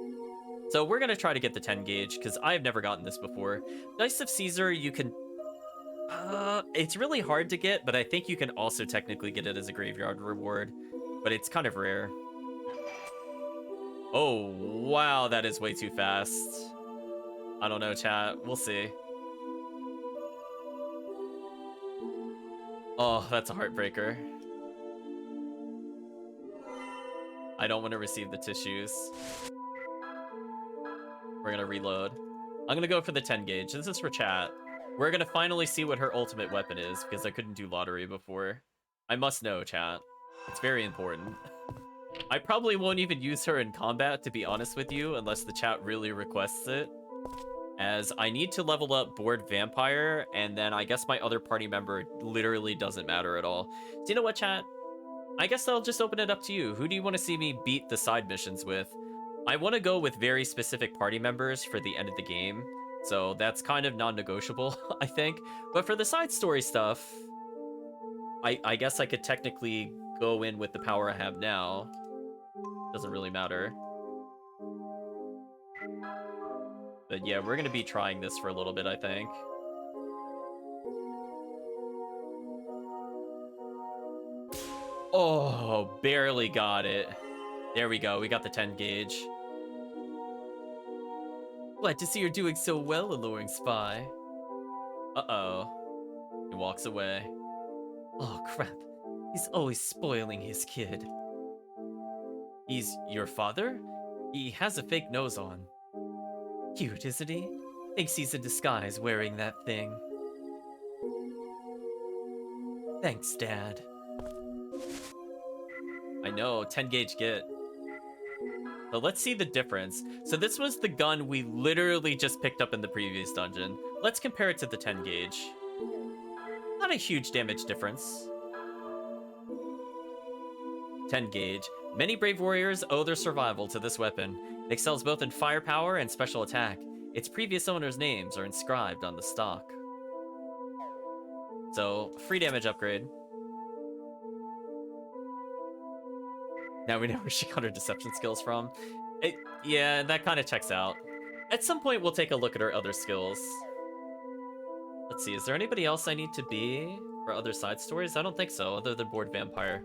So we're going to try to get the 10 gauge, because I've never gotten this before. Dice of Caesar, you can... it's really hard to get, but I think you can also technically get it as a graveyard reward, but it's kind of rare. Oh, wow, that is way too fast. I don't know, chat. We'll see. Oh, that's a heartbreaker. I don't want to receive the tissues. We're gonna reload. I'm gonna go for the 10 gauge. This is for chat. We're gonna finally see what her ultimate weapon is, because I couldn't do lottery before. I must know, chat. It's very important. I probably won't even use her in combat, to be honest with you, unless the chat really requests it. As I need to level up Bored Vampire, and then I guess my other party member literally doesn't matter at all. So you know what, chat? I guess I'll just open it up to you. Who do you want to see me beat the side missions with? I want to go with very specific party members for the end of the game, so that's kind of non-negotiable, I think. But for the side story stuff, I guess I could technically go in with the power I have now. Doesn't really matter. But yeah, we're going to be trying this for a little bit, I think. Oh, barely got it. There we go. We got the 10 gauge. Glad to see you're doing so well, alluring spy. Uh-oh. He walks away. Oh, crap. He's always spoiling his kid. He's your father? He has a fake nose on. Cute, isn't he? Thinks he's in disguise wearing that thing. Thanks, Dad. I know, 10 gauge get. So let's see the difference. So this was the gun we literally just picked up in the previous dungeon. Let's compare it to the 10 gauge. Not a huge damage difference. 10 gauge. Many brave warriors owe their survival to this weapon. It excels both in firepower and special attack. Its previous owner's names are inscribed on the stock. So, free damage upgrade. Now we know where she got her deception skills from. Yeah, that kind of checks out. At some point, we'll take a look at her other skills. Let's see, is there anybody else I need to be for other side stories? I don't think so, other than Bored Vampire.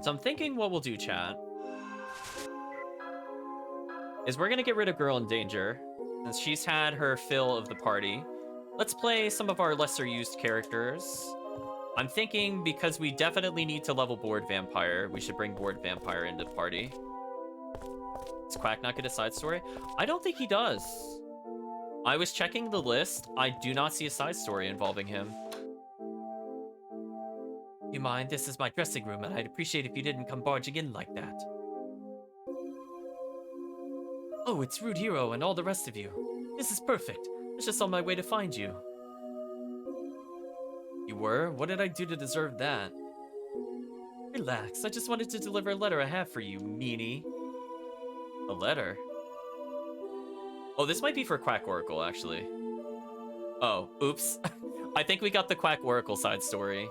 So I'm thinking what we'll do, chat, is we're gonna get rid of Girl in Danger, since she's had her fill of the party. Let's play some of our lesser used characters. I'm thinking because we definitely need to level Bored Vampire, we should bring Bored Vampire into the party. Does Quack not get a side story? I don't think he does. I was checking the list. I do not see a side story involving him. You mind? This is my dressing room, and I'd appreciate if you didn't come barging in like that. Oh, it's Rude Hero and all the rest of you. This is perfect. I was just on my way to find you. You were? What did I do to deserve that? Relax, I just wanted to deliver a letter I have for you, meanie. A letter? Oh, this might be for Quack Oracle, actually. Oh, oops. I think we got the Quack Oracle side story.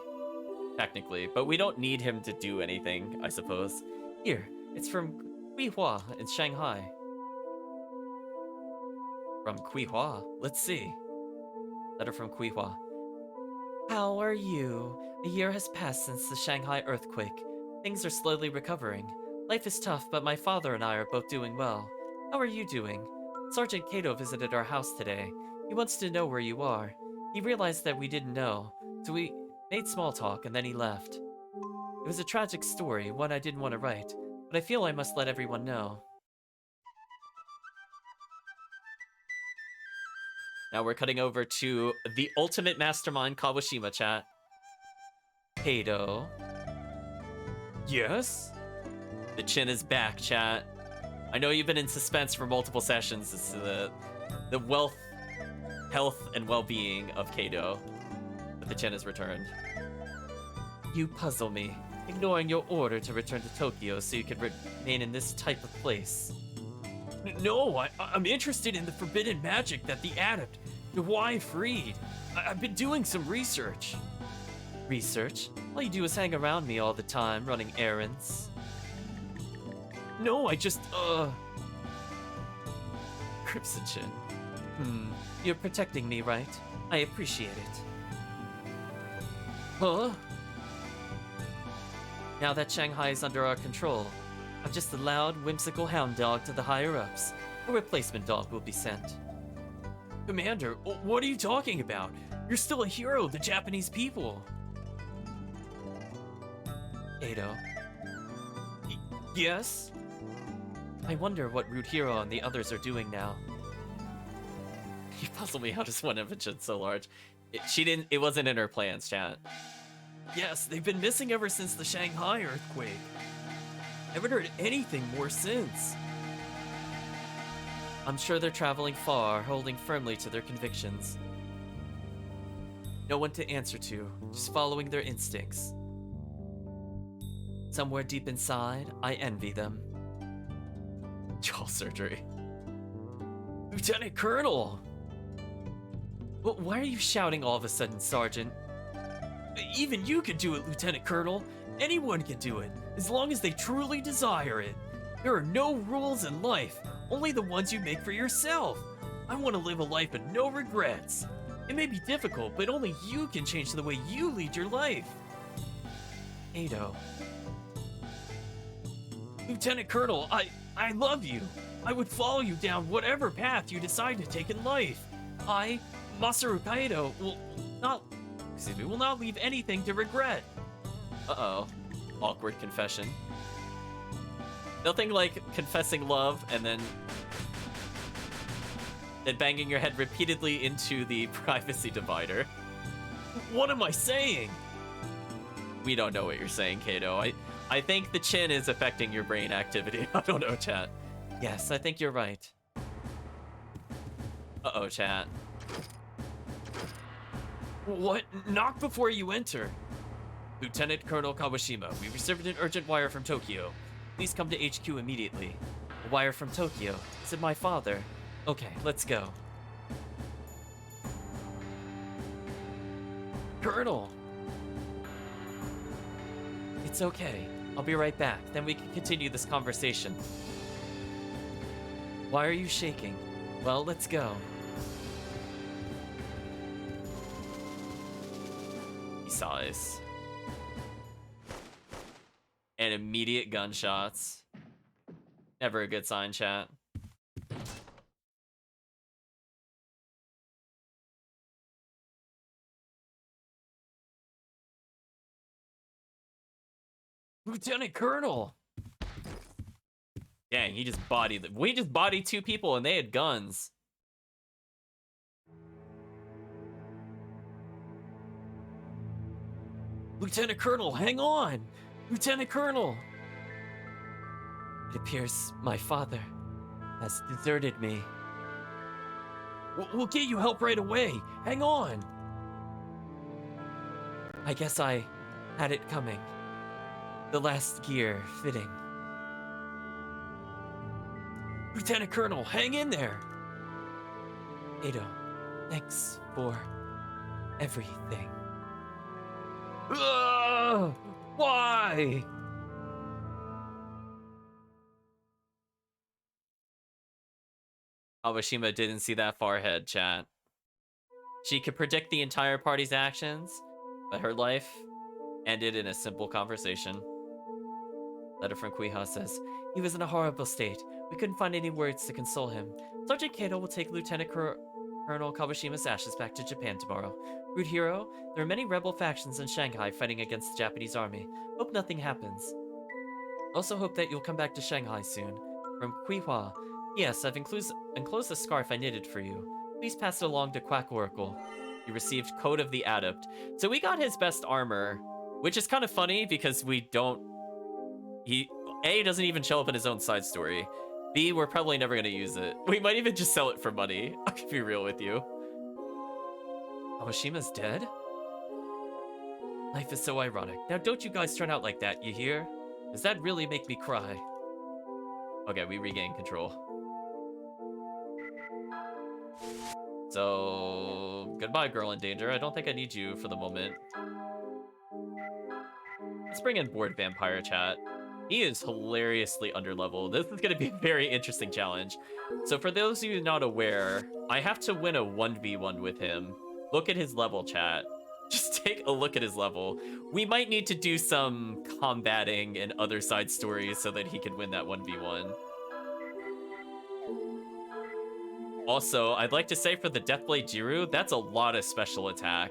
Technically, but we don't need him to do anything, I suppose. Here, it's from Kuihua in Shanghai. From Kuihua? Let's see. Letter from Kuihua. How are you? A year has passed since the Shanghai earthquake. Things are slowly recovering. Life is tough, but my father and I are both doing well. How are you doing? Sergeant Kato visited our house today. He wants to know where you are. He realized that we didn't know, so we made small talk and then he left. It was a tragic story, one I didn't want to write, but I feel I must let everyone know. Now we're cutting over to the ultimate mastermind Kawashima, chat. Kato. Yes? The chin is back, chat. I know you've been in suspense for multiple sessions as to the wealth, health, and well-being of Kato. But the chin has returned. You puzzle me, ignoring your order to return to Tokyo so you can remain in this type of place. No, I'm interested in the forbidden magic that the adept, Why freed. I've been doing some research. Research? All you do is hang around me all the time, running errands. No, I just, Crimson Chin. You're protecting me, right? I appreciate it. Huh? Now that Shanghai is under our control, I'm just a loud, whimsical hound dog to the higher-ups. A replacement dog will be sent. Commander, what are you talking about? You're still a hero of the Japanese people. Edo. Yes? I wonder what Rude Hero and the others are doing now. You puzzle me, how does one invention so large? It wasn't in her plans, chat. Yes, they've been missing ever since the Shanghai earthquake. Haven't heard anything more since. I'm sure they're traveling far, holding firmly to their convictions. No one to answer to, just following their instincts. Somewhere deep inside, I envy them. Jaw surgery. Lieutenant Colonel! Why are you shouting all of a sudden, Sergeant? Even you can do it, Lieutenant Colonel. Anyone can do it, as long as they truly desire it. There are no rules in life, only the ones you make for yourself. I want to live a life with no regrets. It may be difficult, but only you can change the way you lead your life. Edo. Lieutenant Colonel, I love you. I would follow you down whatever path you decide to take in life. I, Masaru Kaido, will not leave anything to regret. Uh-oh. Awkward confession. Nothing like confessing love and then banging your head repeatedly into the privacy divider. What am I saying? We don't know what you're saying, Kato. I think the chin is affecting your brain activity. I don't know, chat. Yes, I think you're right. Uh-oh, chat. What? Knock before you enter. Lieutenant Colonel Kawashima, we received an urgent wire from Tokyo. Please come to HQ immediately. A wire from Tokyo. Is it my father? Okay, let's go. Colonel! It's okay. I'll be right back. Then we can continue this conversation. Why are you shaking? Well, let's go. He sighs. And immediate gunshots. Never a good sign, chat. Lieutenant Colonel! Dang, he just bodied them. We just bodied two people and they had guns. Lieutenant Colonel, hang on! Lieutenant Colonel! It appears my father has deserted me. We'll get you help right away. Hang on! I guess I had it coming. The last gear fitting. Lieutenant Colonel, hang in there! Edo, thanks for everything. Why? Kawashima didn't see that far ahead, chat. She could predict the entire party's actions, but her life ended in a simple conversation. Letter from Kuiha says, he was in a horrible state. We couldn't find any words to console him. Sergeant Kato will take Lieutenant Colonel Kawashima's ashes back to Japan tomorrow. Rude Hero, there are many rebel factions in Shanghai fighting against the Japanese army. Hope nothing happens. Also hope that you'll come back to Shanghai soon. From Kuiha, yes, I've enclosed the scarf I knitted for you. Please pass it along to Quack Oracle. You received Code of the Adept. So we got his best armor, which is kind of funny because we don't... A, doesn't even show up in his own side story. B, we're probably never going to use it. We might even just sell it for money. I can be real with you. Kawashima's dead? Life is so ironic. Now don't you guys turn out like that, you hear? Does that really make me cry? Okay, we regain control. So, goodbye, girl in danger. I don't think I need you for the moment. Let's bring in Bored Vampire chat. He is hilariously underleveled. This is going to be a very interesting challenge. So for those of you not aware, I have to win a 1v1 with him. Look at his level, chat. Just take a look at his level. We might need to do some combating and other side stories so that he can win that 1v1. Also, I'd like to say for the Deathblade Jiru, that's a lot of special attack.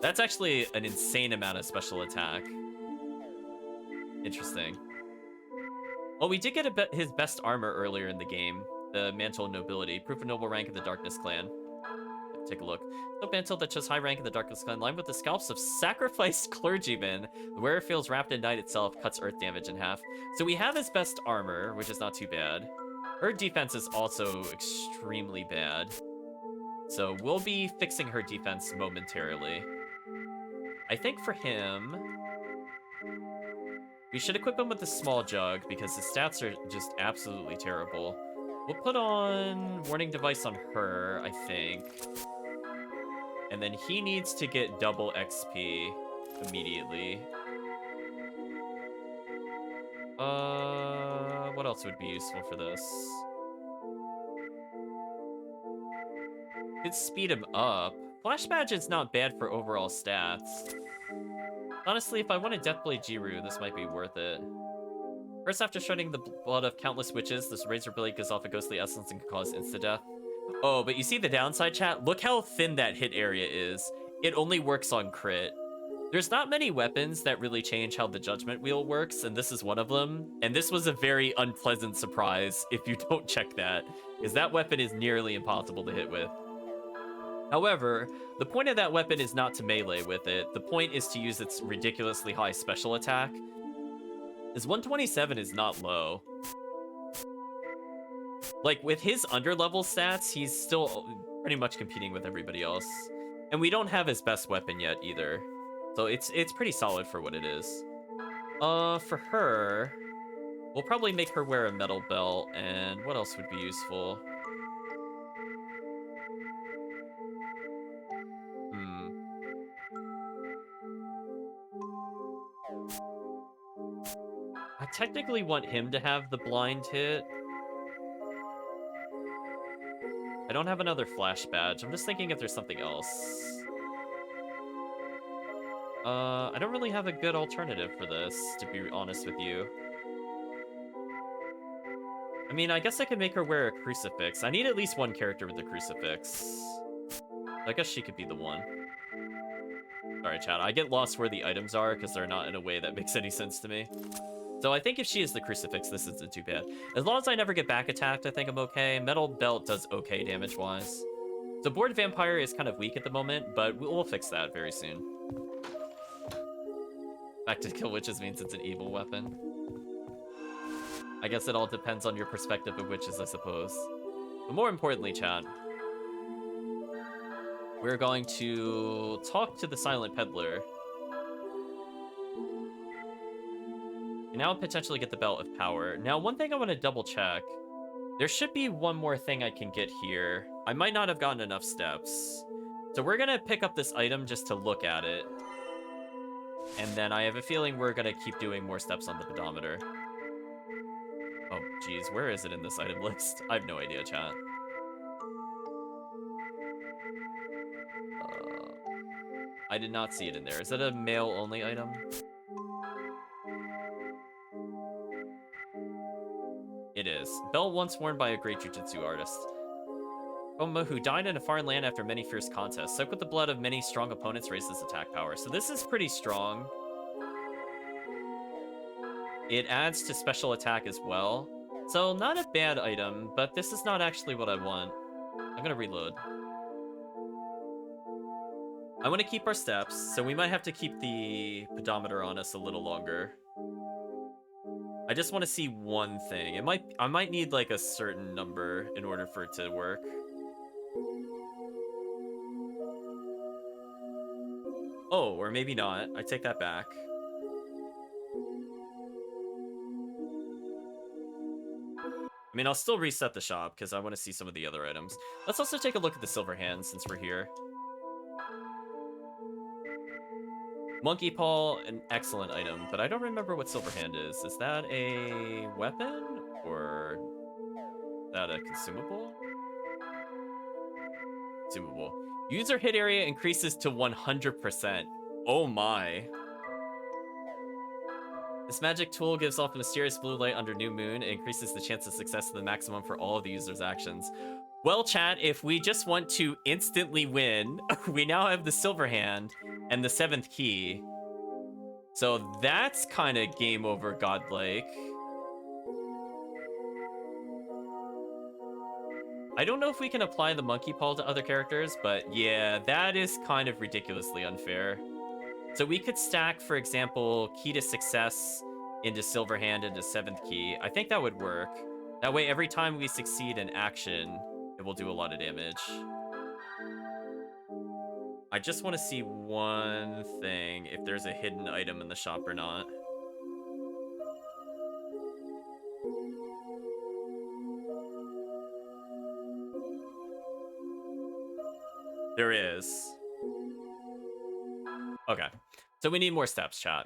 That's actually an insane amount of special attack. Interesting. Well, we did get his best armor earlier in the game. The Mantle of Nobility. Proof of noble rank of the Darkness Clan. Take a look. Soap mantle that shows high rank in the Darkness Clan, lined with the scalps of sacrificed clergymen. The wearer feels wrapped in night itself, cuts earth damage in half. So we have his best armor, which is not too bad. Her defense is also extremely bad. So we'll be fixing her defense momentarily. I think for him, we should equip him with the small jug because his stats are just absolutely terrible. We'll put on warning device on her, I think. And then he needs to get double XP immediately. What else would be useful for this? Could speed him up. Flash Badge is not bad for overall stats. Honestly, if I want a Deathblade Jiru, this might be worth it. First, after shedding the blood of countless witches, this razor blade gives off a ghostly essence and can cause insta-death. Oh, but you see the downside, chat? Look how thin that hit area is. It only works on crit. There's not many weapons that really change how the Judgment Wheel works, and this is one of them. And this was a very unpleasant surprise if you don't check that, because that weapon is nearly impossible to hit with. However, the point of that weapon is not to melee with it. The point is to use its ridiculously high special attack. His 127 is not low. Like, with his underlevel stats, he's still pretty much competing with everybody else. And we don't have his best weapon yet, either. So it's pretty solid for what it is. For her, we'll probably make her wear a metal belt, and what else would be useful? I technically want him to have the blind hit. I don't have another flash badge. I'm just thinking if there's something else. I don't really have a good alternative for this, to be honest with you. I mean, I guess I could make her wear a crucifix. I need at least one character with a crucifix. I guess she could be the one. Sorry, chat. I get lost where the items are because they're not in a way that makes any sense to me. So I think if she is the crucifix, this isn't too bad. As long as I never get back attacked, I think I'm okay. Metal belt does okay damage-wise. So board vampire is kind of weak at the moment, but we'll fix that very soon. Back to kill witches means it's an evil weapon. I guess it all depends on your perspective of witches, I suppose. But more importantly, chat, we're going to talk to the Silent Peddler. And now potentially get the Belt of Power. Now, one thing I want to double check. There should be one more thing I can get here. I might not have gotten enough steps. So we're going to pick up this item just to look at it. And then I have a feeling we're going to keep doing more steps on the pedometer. Oh, geez. Where is it in this item list? I have no idea, chat. I did not see it in there. Is it a male-only item? It is. Bell once worn by a great jujutsu artist. Oma, who died in a foreign land after many fierce contests. Soaked with the blood of many strong opponents, raises attack power. So this is pretty strong. It adds to special attack as well. So not a bad item, but this is not actually what I want. I'm gonna reload. I want to keep our steps, so we might have to keep the pedometer on us a little longer. I just want to see one thing. I might need like a certain number in order for it to work. Oh, or maybe not. I take that back. I mean, I'll still reset the shop because I want to see some of the other items. Let's also take a look at the silver hand since we're here. Monkey Paw, an excellent item, but I don't remember what silver hand is. Is that a weapon or is that a consumable? Consumable. User hit area increases to 100%. Oh my. This magic tool gives off a mysterious blue light under new moon. It increases the chance of success to the maximum for all of the user's actions. Well, chat, if we just want to instantly win, we now have the silver hand and the 7th key. So that's kind of game over godlike. I don't know if we can apply the monkey paw to other characters, but yeah, that is kind of ridiculously unfair. So we could stack, for example, key to success into silver hand into 7th key. I think that would work. That way, every time we succeed in action, it will do a lot of damage. I just want to see one thing, if there's a hidden item in the shop or not. There is. Okay. So we need more steps, chat.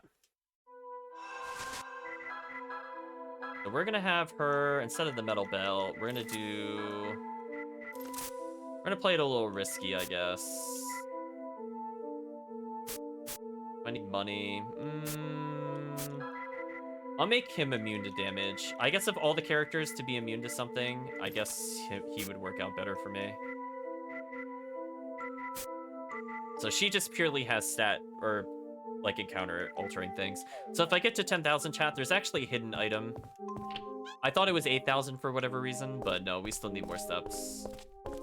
So we're gonna have her, instead of the metal belt, we're gonna play it a little risky, I guess. I need money. I'll make him immune to damage. I guess of all the characters to be immune to something, I guess he would work out better for me. So she just purely has stat, or like encounter altering things. So if I get to 10,000 chat, there's actually a hidden item. I thought it was 8,000 for whatever reason, but no, we still need more steps.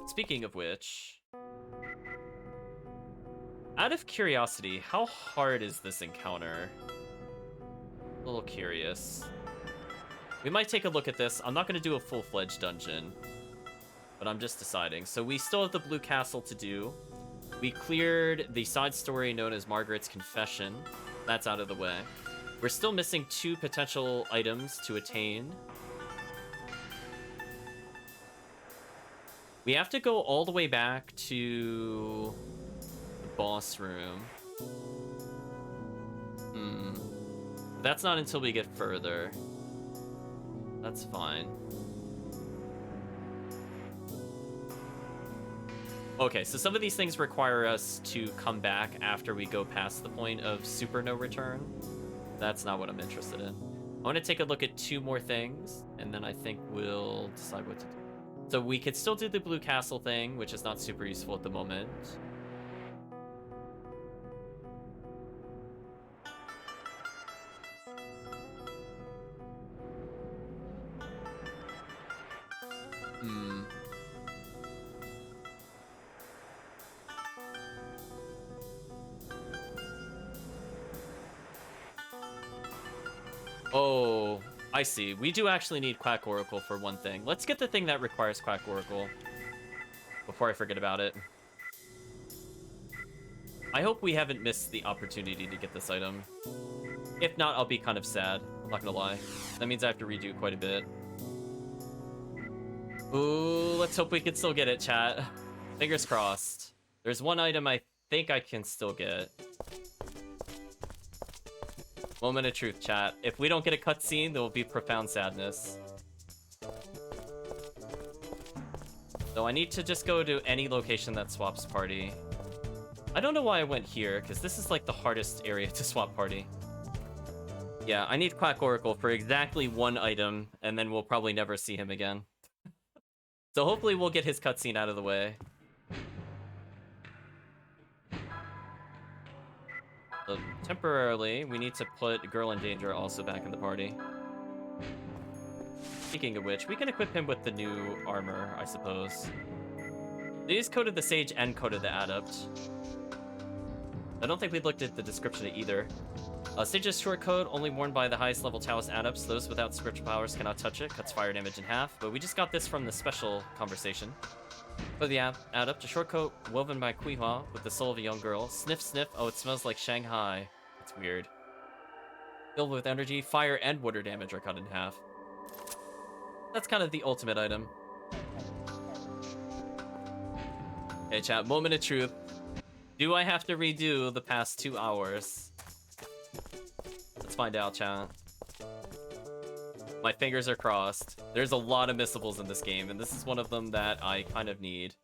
Speaking of which, out of curiosity, how hard is this encounter? A little curious. We might take a look at this. I'm not going to do a full-fledged dungeon, but I'm just deciding. So we still have the Blue Castle to do. We cleared the side story known as Margaret's Confession. That's out of the way. We're still missing 2 potential items to attain. We have to go all the way back to the boss room. That's not until we get further. That's fine. Okay, so some of these things require us to come back after we go past the point of super no return. That's not what I'm interested in. I want to take a look at 2 more things, and then I think we'll decide what to do. So we could still do the Blue Castle thing, which is not super useful at the moment. Oh, I see. We do actually need Quack Oracle for one thing. Let's get the thing that requires Quack Oracle before I forget about it. I hope we haven't missed the opportunity to get this item. If not, I'll be kind of sad. I'm not gonna lie. That means I have to redo quite a bit. Ooh, let's hope we can still get it, chat. Fingers crossed. There's one item I think I can still get. Moment of truth, chat. If we don't get a cutscene, there will be profound sadness. So I need to just go to any location that swaps party. I don't know why I went here, because this is like the hardest area to swap party. Yeah, I need Quack Oracle for exactly one item, and then we'll probably never see him again. So hopefully we'll get his cutscene out of the way. So temporarily, we need to put Girl in Danger also back in the party. Speaking of which, we can equip him with the new armor, I suppose. These coded the Sage and coded the Adept. I don't think we looked at the description of either. Sage's short code, only worn by the highest level Taoist Adepts. Those without spiritual powers cannot touch it, cuts fire damage in half. But we just got this from the special conversation. For the Adept, a short coat woven by Kuihua with the soul of a young girl. Sniff, sniff, oh, it smells like Shanghai. It's weird. Filled with energy, fire, and water damage are cut in half. That's kind of the ultimate item. Hey chat, moment of truth. Do I have to redo the past 2 hours? Let's find out, chat. My fingers are crossed. There's a lot of missables in this game, and this is one of them that I kind of need.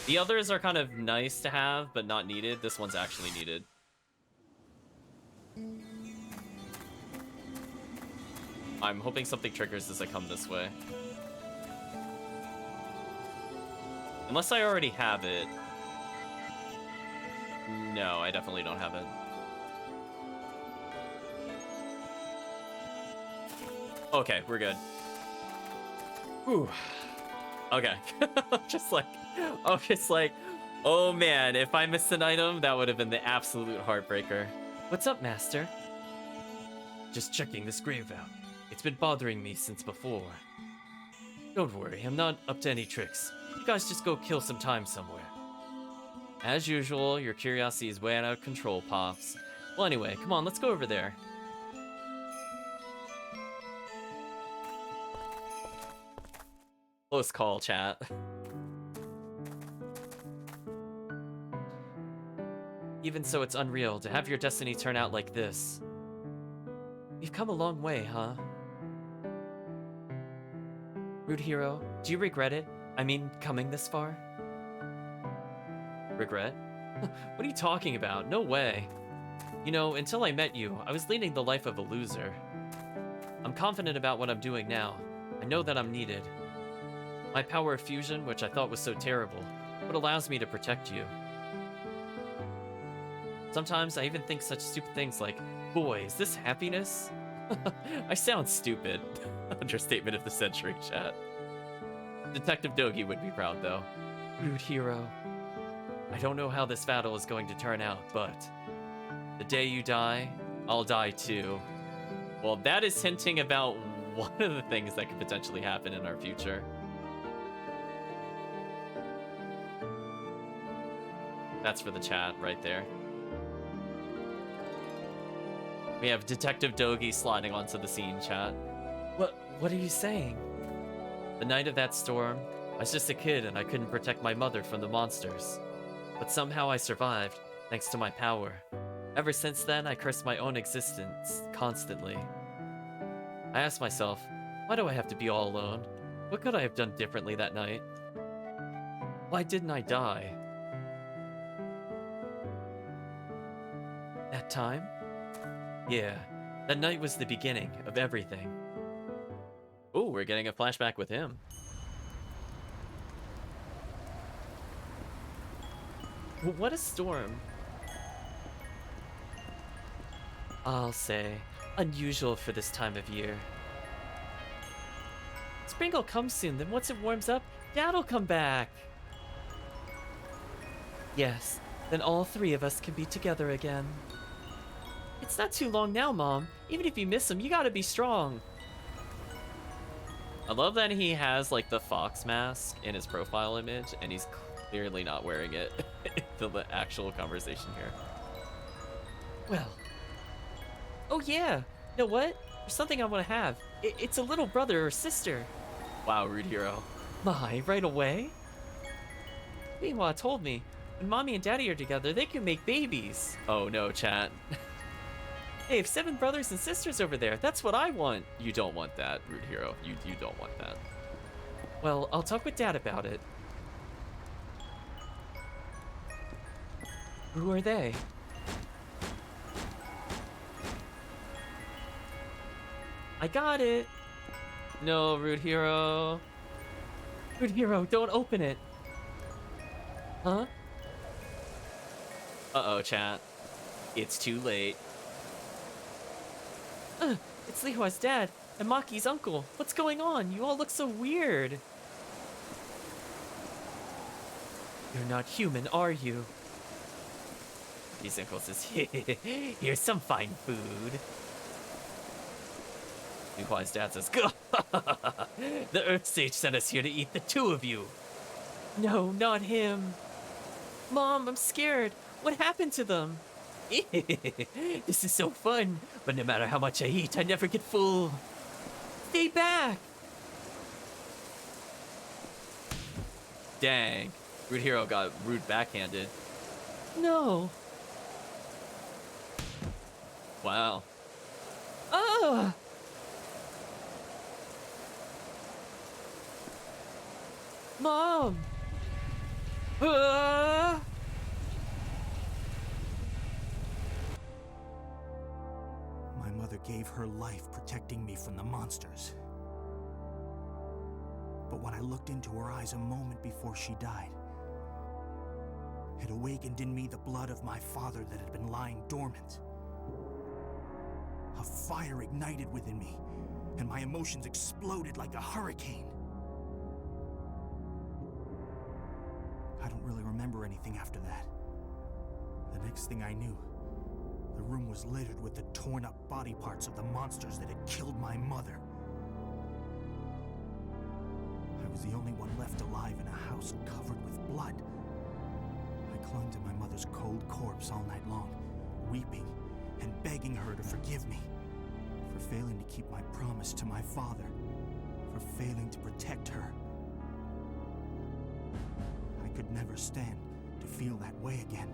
The others are kind of nice to have, but not needed. This one's actually needed. I'm hoping something triggers as I come this way. Unless I already have it. No, I definitely don't have it. Okay, we're good. Ooh. Okay. just like, oh man, if I missed an item, that would have been the absolute heartbreaker. What's up, Master? Just checking this grave out. It's been bothering me since before. Don't worry, I'm not up to any tricks. You guys just go kill some time somewhere. As usual, your curiosity is way out of control, Pops. Well, anyway, come on, let's go over there. Close call, chat. Even so, it's unreal to have your destiny turn out like this. You've come a long way, huh? Rude Hero, do you regret it? I mean, coming this far? Regret? What are you talking about? No way. You know, until I met you, I was leading the life of a loser. I'm confident about what I'm doing now. I know that I'm needed. My power of fusion, which I thought was so terrible, what allows me to protect you. Sometimes I even think such stupid things like, boy, is this happiness? I sound stupid. Understatement of the century, chat. Detective Dogi would be proud, though. Rude Hero. I don't know how this battle is going to turn out, but the day you die, I'll die too. Well, that is hinting about one of the things that could potentially happen in our future. That's for the chat right there. We have Detective Dogi sliding onto the scene, chat. What are you saying? The night of that storm, I was just a kid and I couldn't protect my mother from the monsters. But somehow I survived, thanks to my power. Ever since then, I cursed my own existence constantly. I asked myself, why do I have to be all alone? What could I have done differently that night? Why didn't I die? That time? Yeah, that night was the beginning of everything. Oh, we're getting a flashback with him. What a storm. I'll say, unusual for this time of year. Spring will come soon, then once it warms up, Dad'll come back. Yes, then all three of us can be together again. It's not too long now, Mom. Even if you miss him, you gotta be strong. I love that he has, like, the fox mask in his profile image, and he's clearly not wearing it to the actual conversation here. Well. Oh, yeah. You know what? There's something I want to have. It's a little brother or sister. Wow, Rude Hero. My, right away? Meanwhile, told me, when Mommy and Daddy are together, they can make babies. Oh, no, chat. Hey, I have 7 brothers and sisters over there. That's what I want. You don't want that, Rude Hero. You don't want that. Well, I'll talk with Dad about it. Who are they? I got it. No, Rude Hero. Rude Hero, don't open it. Huh? Uh-oh, chat. It's too late. It's Lihua's dad and Maki's uncle. What's going on? You all look so weird. You're not human, are you? These uncle says, here's some fine food. Lihua's dad says, the Earth Sage sent us here to eat the 2 of you. No, not him. Mom, I'm scared. What happened to them? This is so fun, but no matter how much I eat, I never get full. Stay back! Dang, Rude Hero got rude backhanded. No. Wow. Ah! Mom! Ah! My mother gave her life protecting me from the monsters. But when I looked into her eyes a moment before she died, it awakened in me the blood of my father that had been lying dormant. A fire ignited within me, and my emotions exploded like a hurricane. I don't really remember anything after that. The next thing I knew, the room was littered with the torn-up body parts of the monsters that had killed my mother. I was the only one left alive in a house covered with blood. I clung to my mother's cold corpse all night long, weeping and begging her to forgive me for failing to keep my promise to my father, for failing to protect her. I could never stand to feel that way again.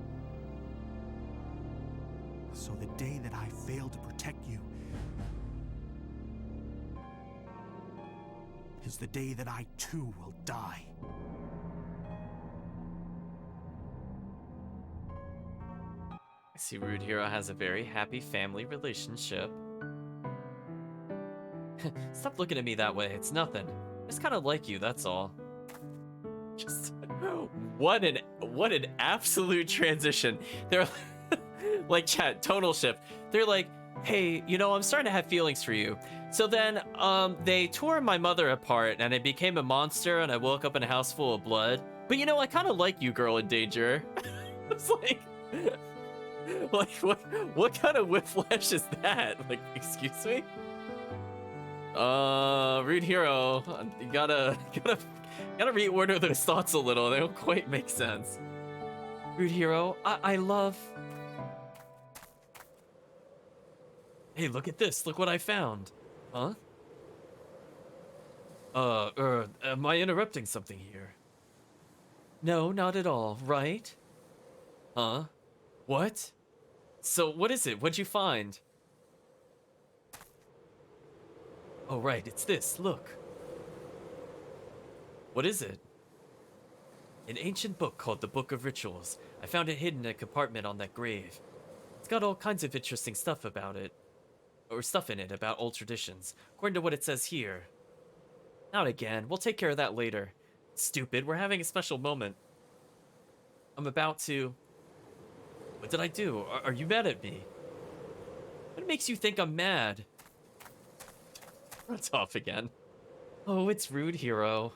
So the day that I failed to protect you is the day that I too will die. I see Rude Hero has a very happy family relationship. Stop looking at me that way. It's nothing. I just kind of like you, that's all. Just what an absolute transition. They're like chat, tonal shift. They're like, hey, you know, I'm starting to have feelings for you. So then they tore my mother apart and I became a monster and I woke up in a house full of blood. But you know, I kind of like you, girl in danger. It's like what kind of whiplash is that? Like, excuse me? Rude Hero, you gotta reorder those thoughts a little. They don't quite make sense. Rude Hero, I love... Hey, look at this. Look what I found. Huh? Am I interrupting something here? No, not at all, right? Huh? What? So, what is it? What'd you find? Oh, right, it's this. Look. What is it? An ancient book called the Book of Rituals. I found it hidden in a compartment on that grave. It's got all kinds of interesting stuff about it. Or stuff in it about old traditions, according to what it says here. Not again. We'll take care of that later. Stupid, we're having a special moment. I'm about to... What did I do? Are you mad at me? What makes you think I'm mad? That's off again. Oh, it's Rude Hero.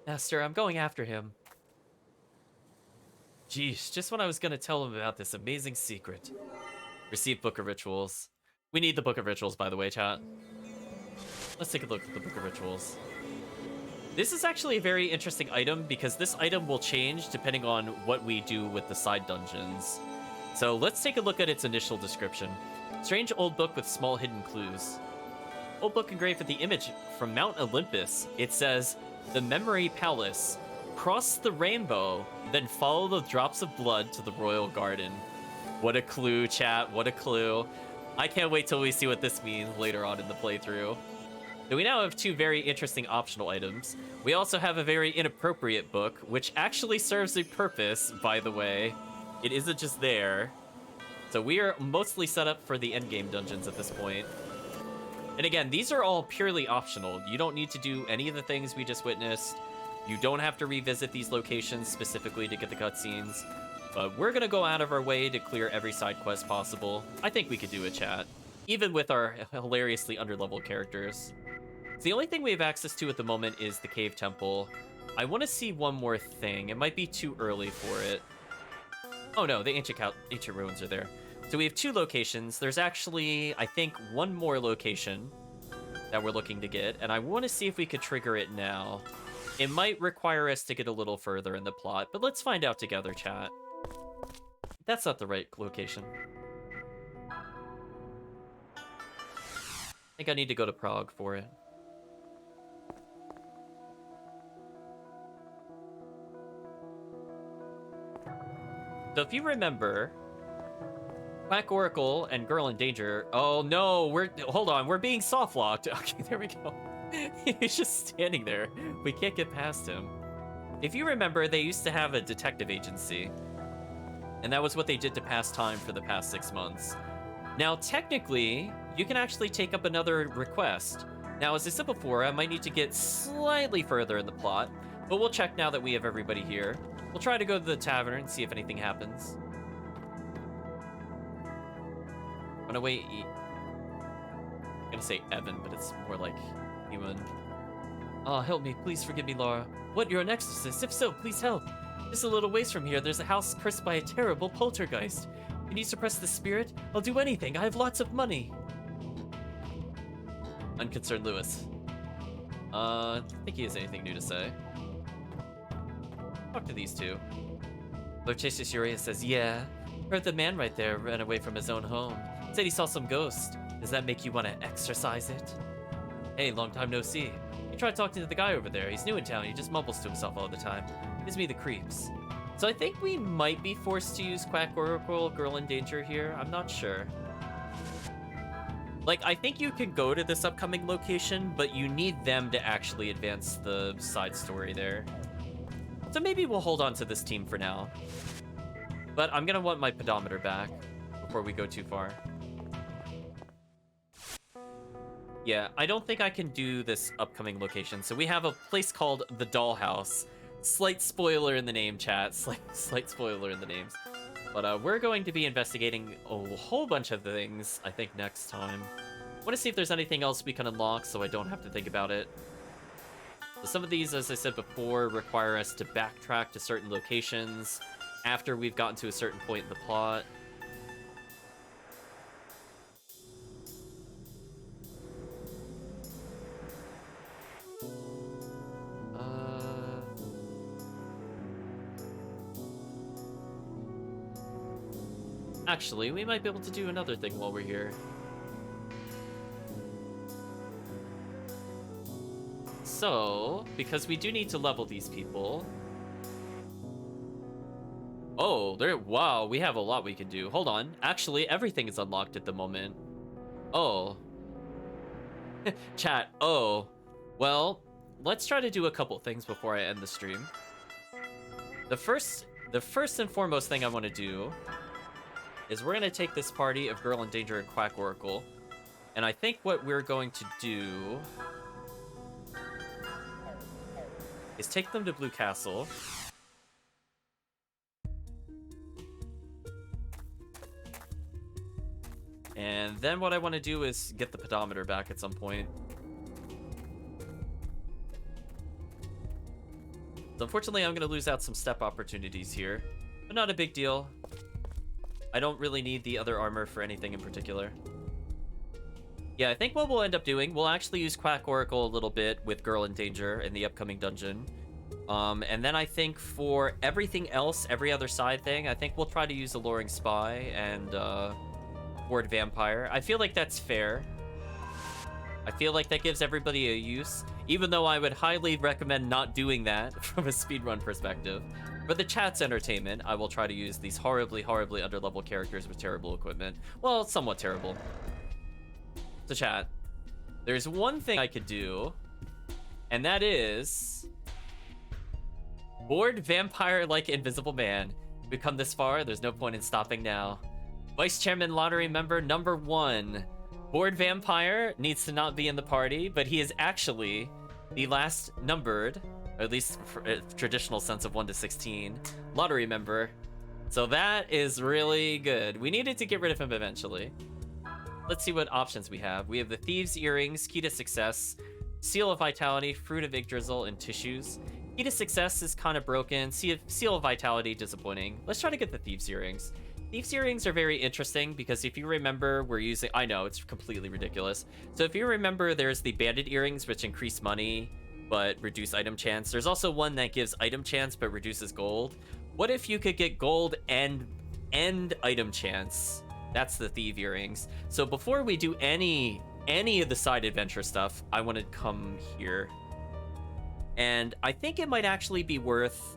Master, I'm going after him. Jeez, just when I was gonna tell him about this amazing secret. Receive Book of Rituals. We need the Book of Rituals, by the way, chat. Let's take a look at the Book of Rituals. This is actually a very interesting item because this item will change depending on what we do with the side dungeons. So let's take a look at its initial description. Strange old book with small hidden clues. Old book engraved with the image from Mount Olympus. It says, the Memory Palace. Cross the rainbow, then follow the drops of blood to the royal garden. What a clue, chat. What a clue. I can't wait till we see what this means later on in the playthrough. So we now have two very interesting optional items. We also have a very inappropriate book, which actually serves a purpose, by the way. It isn't just there. So we are mostly set up for the endgame dungeons at this point. And again, these are all purely optional. You don't need to do any of the things we just witnessed. You don't have to revisit these locations specifically to get the cutscenes. But we're gonna go out of our way to clear every side quest possible. I think we could do a chat, even with our hilariously underleveled characters. So the only thing we have access to at the moment is the cave temple. I want to see one more thing. It might be too early for it. Oh no, the ancient ruins are there. So we have two locations. There's actually, I think, one more location that we're looking to get, and I want to see if we could trigger it now. It might require us to get a little further in the plot, but let's find out together, chat. That's not the right location. I think I need to go to Prague for it. So if you remember, Quack Oracle and Girl in Danger. Oh no, hold on, we're being soft locked. Okay, there we go. He's just standing there. We can't get past him. If you remember, they used to have a detective agency. And that was what they did to pass time for the past 6 months. Now, technically, you can actually take up another request. Now, as I said before, I might need to get slightly further in the plot, but we'll check now that we have everybody here. We'll try to go to the tavern and see if anything happens. Runaway I'm gonna say Evan, but it's more like human. Oh, help me. Please forgive me, Laura. What, you're an exorcist? If so, please help. Just a little ways from here, there's a house cursed by a terrible poltergeist. Can you suppress the spirit? I'll do anything. I have lots of money. Unconcerned Lewis. I think he has anything new to say. Talk to these two. Lorchasius Uriah says, yeah. Heard the man right there ran away from his own home. Said he saw some ghost. Does that make you want to exorcise it? Hey, long time no see. You tried talking to the guy over there. He's new in town. He just mumbles to himself all the time. Gives me the creeps. So I think we might be forced to use Quack Oracle, Girl in Danger here. I'm not sure. Like, I think you can go to this upcoming location, but you need them to actually advance the side story there. So maybe we'll hold on to this team for now. But I'm gonna want my pedometer back before we go too far. Yeah, I don't think I can do this upcoming location. So we have a place called the Dollhouse. Slight spoiler in the name, chat. Slight spoiler in the names. But we're going to be investigating a whole bunch of things, I think, next time. I want to see if there's anything else we can unlock so I don't have to think about it. So some of these, as I said before, require us to backtrack to certain locations after we've gotten to a certain point in the plot. Actually, we might be able to do another thing while we're here. So, because we do need to level these people. Oh, wow, we have a lot we can do. Hold on. Actually, everything is unlocked at the moment. Oh. Chat, oh. Well, let's try to do a couple things before I end the stream. The first and foremost thing I want to do is we're going to take this party of Girl in Danger and Quack Oracle. And I think what we're going to do is take them to Blue Castle. And then what I want to do is get the pedometer back at some point. So unfortunately, I'm going to lose out some step opportunities here. But not a big deal. I don't really need the other armor for anything in particular. Yeah, I think what we'll end up doing, we'll actually use Quack Oracle a little bit with Girl in Danger in the upcoming dungeon. And then I think for everything else, every other side thing, I think we'll try to use Alluring Spy and Ward Vampire. I feel like that's fair. I feel like that gives everybody a use, even though I would highly recommend not doing that from a speedrun perspective. For the chat's entertainment, I will try to use these horribly, horribly underleveled characters with terrible equipment. Well, somewhat terrible. So chat, there's one thing I could do, and that is Bored Vampire like Invisible Man. We've come this far, there's no point in stopping now. Vice Chairman Lottery member number 1. Bored Vampire needs to not be in the party, but he is actually the last numbered, or at least for a traditional sense of 1 to 16, lottery member. So that is really good. We needed to get rid of him eventually. Let's see what options we have. We have the Thieves Earrings, Key to Success, Seal of Vitality, Fruit of Yggdrasil, and Tissues. Key to Success is kind of broken. Seal of Vitality, disappointing. Let's try to get the Thieves Earrings. Thieves Earrings are very interesting because if you remember, we're using... I know, it's completely ridiculous. So if you remember, there's the Bandit Earrings, which increase money, but reduce item chance. There's also one that gives item chance, but reduces gold. What if you could get gold and item chance? That's the Thieves Earrings. So before we do any of the side adventure stuff, I want to come here. And I think it might actually be worth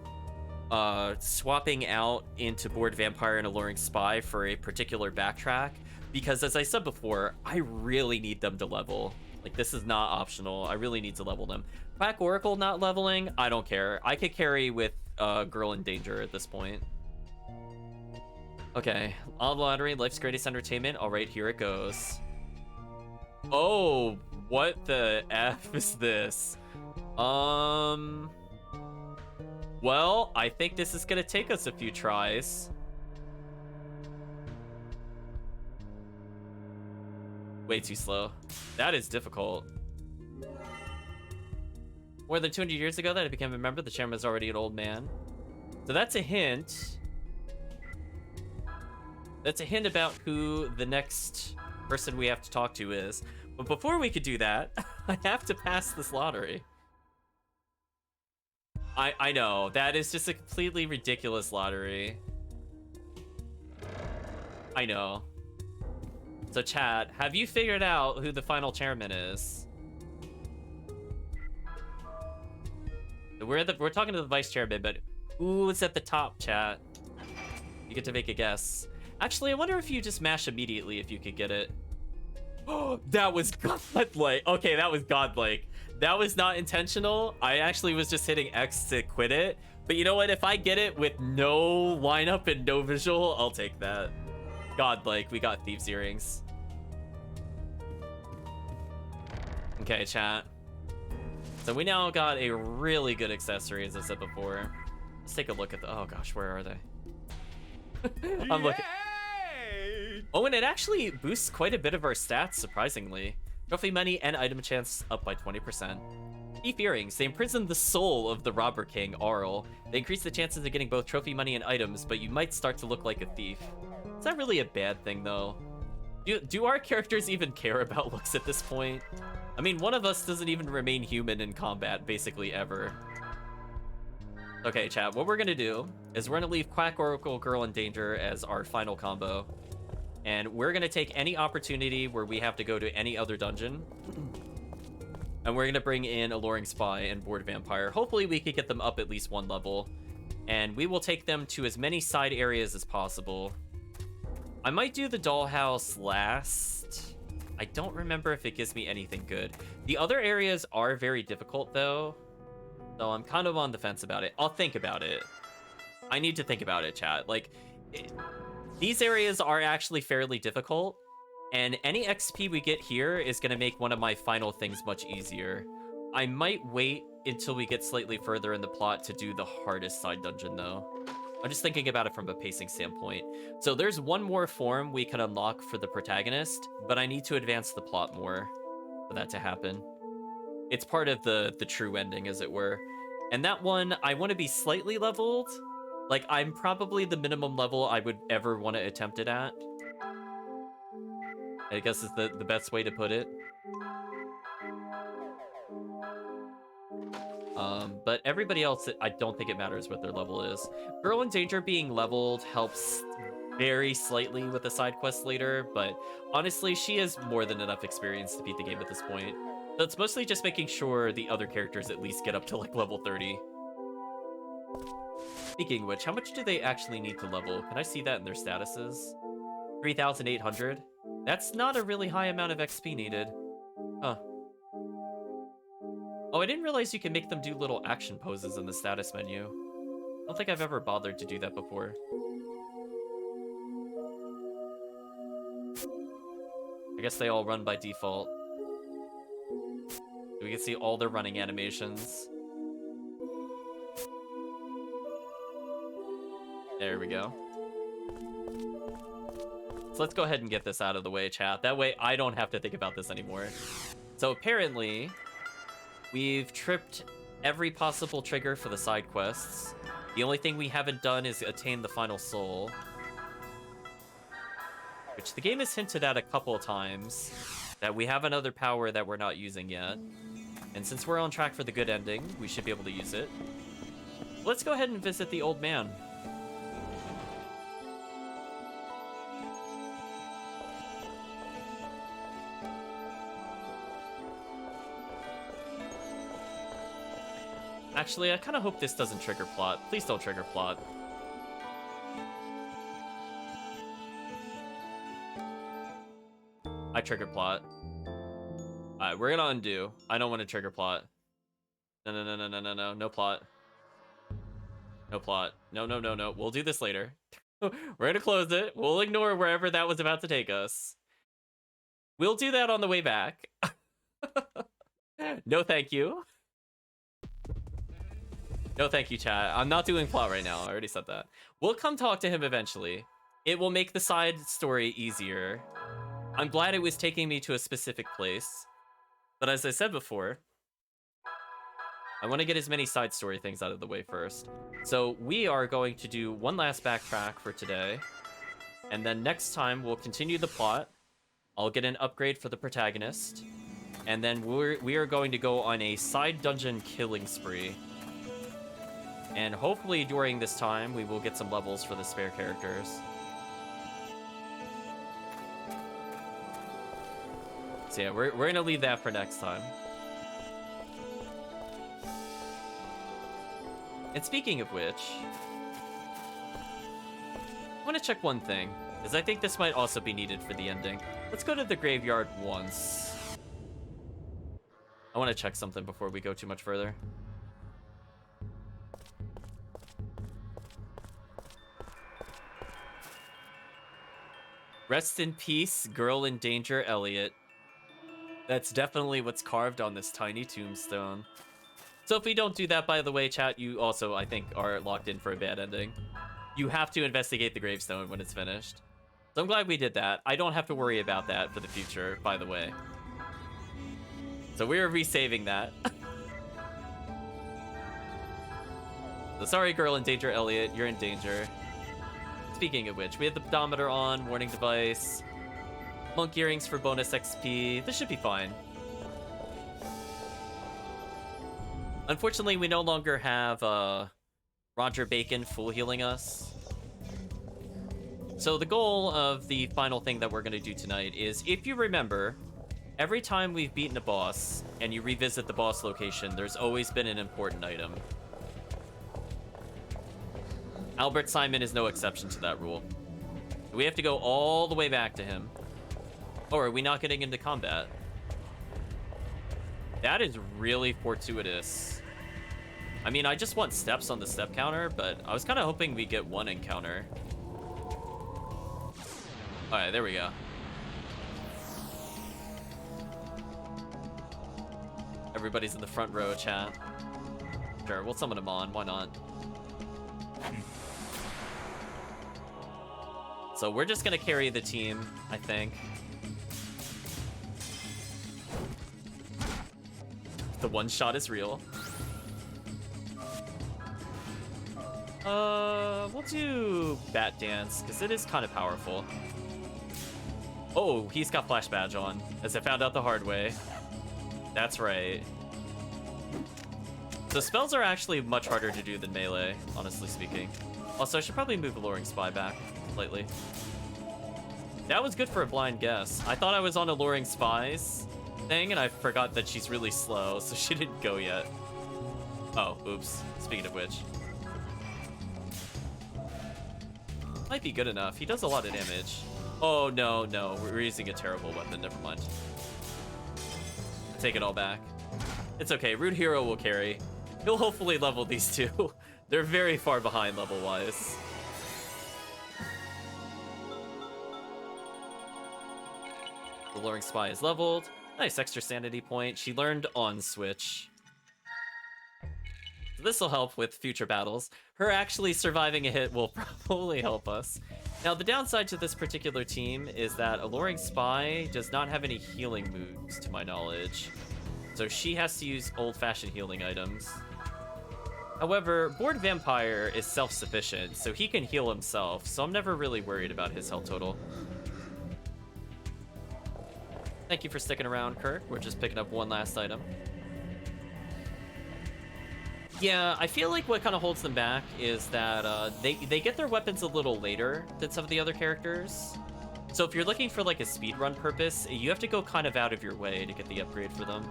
swapping out into Bored Vampire and Alluring Spy for a particular backtrack, because as I said before, I really need them to level. Like, this is not optional. I really need to level them. Quack Oracle not leveling, I don't care. I could carry with Girl in Danger at this point. Okay, on lottery, life's greatest entertainment. All right, here it goes. Oh, what the F is this? Well, I think this is gonna take us a few tries. Way too slow. That is difficult. More than 200 years ago that I became a member, the chairman was already an old man. So that's a hint. That's a hint about who the next person we have to talk to is. But before we could do that, I have to pass this lottery. I know, that is just a completely ridiculous lottery. I know. So chat, have you figured out who the final chairman is? We're talking to the vice chairman, but who's at the top, chat? You get to make a guess. Actually, I wonder if you just mash immediately if you could get it. Oh, that was godlike. Okay, that was godlike. That was not intentional. I actually was just hitting X to quit it. But you know what? If I get it with no lineup and no visual, I'll take that. Godlike, we got Thieves Earrings. Okay, chat. So we now got a really good accessory, as I said before. Let's take a look at the... Oh gosh, where are they? I'm looking... Oh, and it actually boosts quite a bit of our stats, surprisingly. Trophy money and item chance up by 20%. Thief Earrings. They imprison the soul of the robber king, Arl. They increase the chances of getting both trophy money and items, but you might start to look like a thief. Is that really a bad thing, though? Do our characters even care about looks at this point? I mean, one of us doesn't even remain human in combat, basically, ever. Okay, chat, what we're gonna do is we're gonna leave Quack Oracle Girl in Danger as our final combo. And we're gonna take any opportunity where we have to go to any other dungeon. And we're gonna bring in Alluring Spy and Bored Vampire. Hopefully we could get them up at least one level. And we will take them to as many side areas as possible. I might do the Dollhouse last. I don't remember if it gives me anything good. The other areas are very difficult, though. So I'm kind of on the fence about it. I'll think about it. I need to think about it, chat. Like, these areas are actually fairly difficult. And any XP we get here is going to make one of my final things much easier. I might wait until we get slightly further in the plot to do the hardest side dungeon, though. I'm just thinking about it from a pacing standpoint. So there's one more form we can unlock for the protagonist, but I need to advance the plot more for that to happen. It's part of the true ending, as it were. And that one, I want to be slightly leveled. Like, I'm probably the minimum level I would ever want to attempt it at. I guess is the best way to put it. But everybody else, I don't think it matters what their level is. Girl in Danger being leveled helps very slightly with the side quest later, but honestly, she has more than enough experience to beat the game at this point. So it's mostly just making sure the other characters at least get up to like level 30. Speaking of which, how much do they actually need to level? Can I see that in their statuses? 3,800? That's not a really high amount of XP needed. Huh. Oh, I didn't realize you can make them do little action poses in the status menu. I don't think I've ever bothered to do that before. I guess they all run by default. We can see all their running animations. There we go. So let's go ahead and get this out of the way, chat. That way I don't have to think about this anymore. So apparently, we've tripped every possible trigger for the side quests. The only thing we haven't done is attain the final soul, which the game has hinted at a couple of times, that we have another power that we're not using yet. And since we're on track for the good ending, we should be able to use it. Let's go ahead and visit the old man. Actually, I kind of hope this doesn't trigger plot. Please don't trigger plot. I triggered plot. Alright, we're gonna undo. I don't want to trigger plot. No. No plot. No plot. No. We'll do this later. We're gonna close it. We'll ignore wherever that was about to take us. We'll do that on the way back. No, thank you. No, thank you, chat. I'm not doing plot right now. I already said that. We'll come talk to him eventually. It will make the side story easier. I'm glad it was taking me to a specific place. But as I said before, I want to get as many side story things out of the way first. So we are going to do one last backtrack for today. And then next time we'll continue the plot. I'll get an upgrade for the protagonist. And then we are going to go on a side dungeon killing spree. And hopefully during this time, we will get some levels for the spare characters. So yeah, we're going to leave that for next time. And speaking of which, I want to check one thing, because I think this might also be needed for the ending. Let's go to the graveyard once. I want to check something before we go too much further. Rest in peace, girl in danger, Elliot. That's definitely what's carved on this tiny tombstone. So if we don't do that, by the way, chat, you also, I think, are locked in for a bad ending. You have to investigate the gravestone when it's finished. So I'm glad we did that. I don't have to worry about that for the future, by the way. So we're resaving that. So sorry, girl in danger, Elliot. You're in danger. Speaking of which, we have the pedometer on, warning device, monk earrings for bonus XP. This should be fine. Unfortunately, we no longer have Roger Bacon full healing us. So the goal of the final thing that we're going to do tonight is, if you remember, every time we've beaten a boss and you revisit the boss location, there's always been an important item. Albert Simon is no exception to that rule. We have to go all the way back to him. Or are we not getting into combat? That is really fortuitous. I mean, I just want steps on the step counter, but I was kind of hoping we get one encounter. Alright, there we go. Everybody's in the front row, chat. Sure, we'll summon him on. Why not? So we're just gonna carry the team, I think. The one shot is real. We'll do Bat Dance, because it is kind of powerful. Oh, he's got Flash Badge on, as I found out the hard way. That's right. So spells are actually much harder to do than melee, honestly speaking. Also, I should probably move Alluring Spy back slightly. That was good for a blind guess. I thought I was on Alluring Spies thing, and I forgot that she's really slow, so she didn't go yet. Oh, oops. Speaking of which. Might be good enough. He does a lot of damage. Oh, no. We're using a terrible weapon. Never mind. Take it all back. It's okay. Rude Hero will carry. He'll hopefully level these two. They're very far behind level-wise. The Alluring Spy is leveled. Nice extra sanity point. She learned on Switch. So this will help with future battles. Her actually surviving a hit will probably help us. Now, the downside to this particular team is that Alluring Spy does not have any healing moves, to my knowledge. So she has to use old-fashioned healing items. However, Bored Vampire is self-sufficient, so he can heal himself, so I'm never really worried about his health total. Thank you for sticking around, Kirk. We're just picking up one last item. Yeah, I feel like what kind of holds them back is that they get their weapons a little later than some of the other characters. So if you're looking for like a speedrun purpose, you have to go kind of out of your way to get the upgrade for them.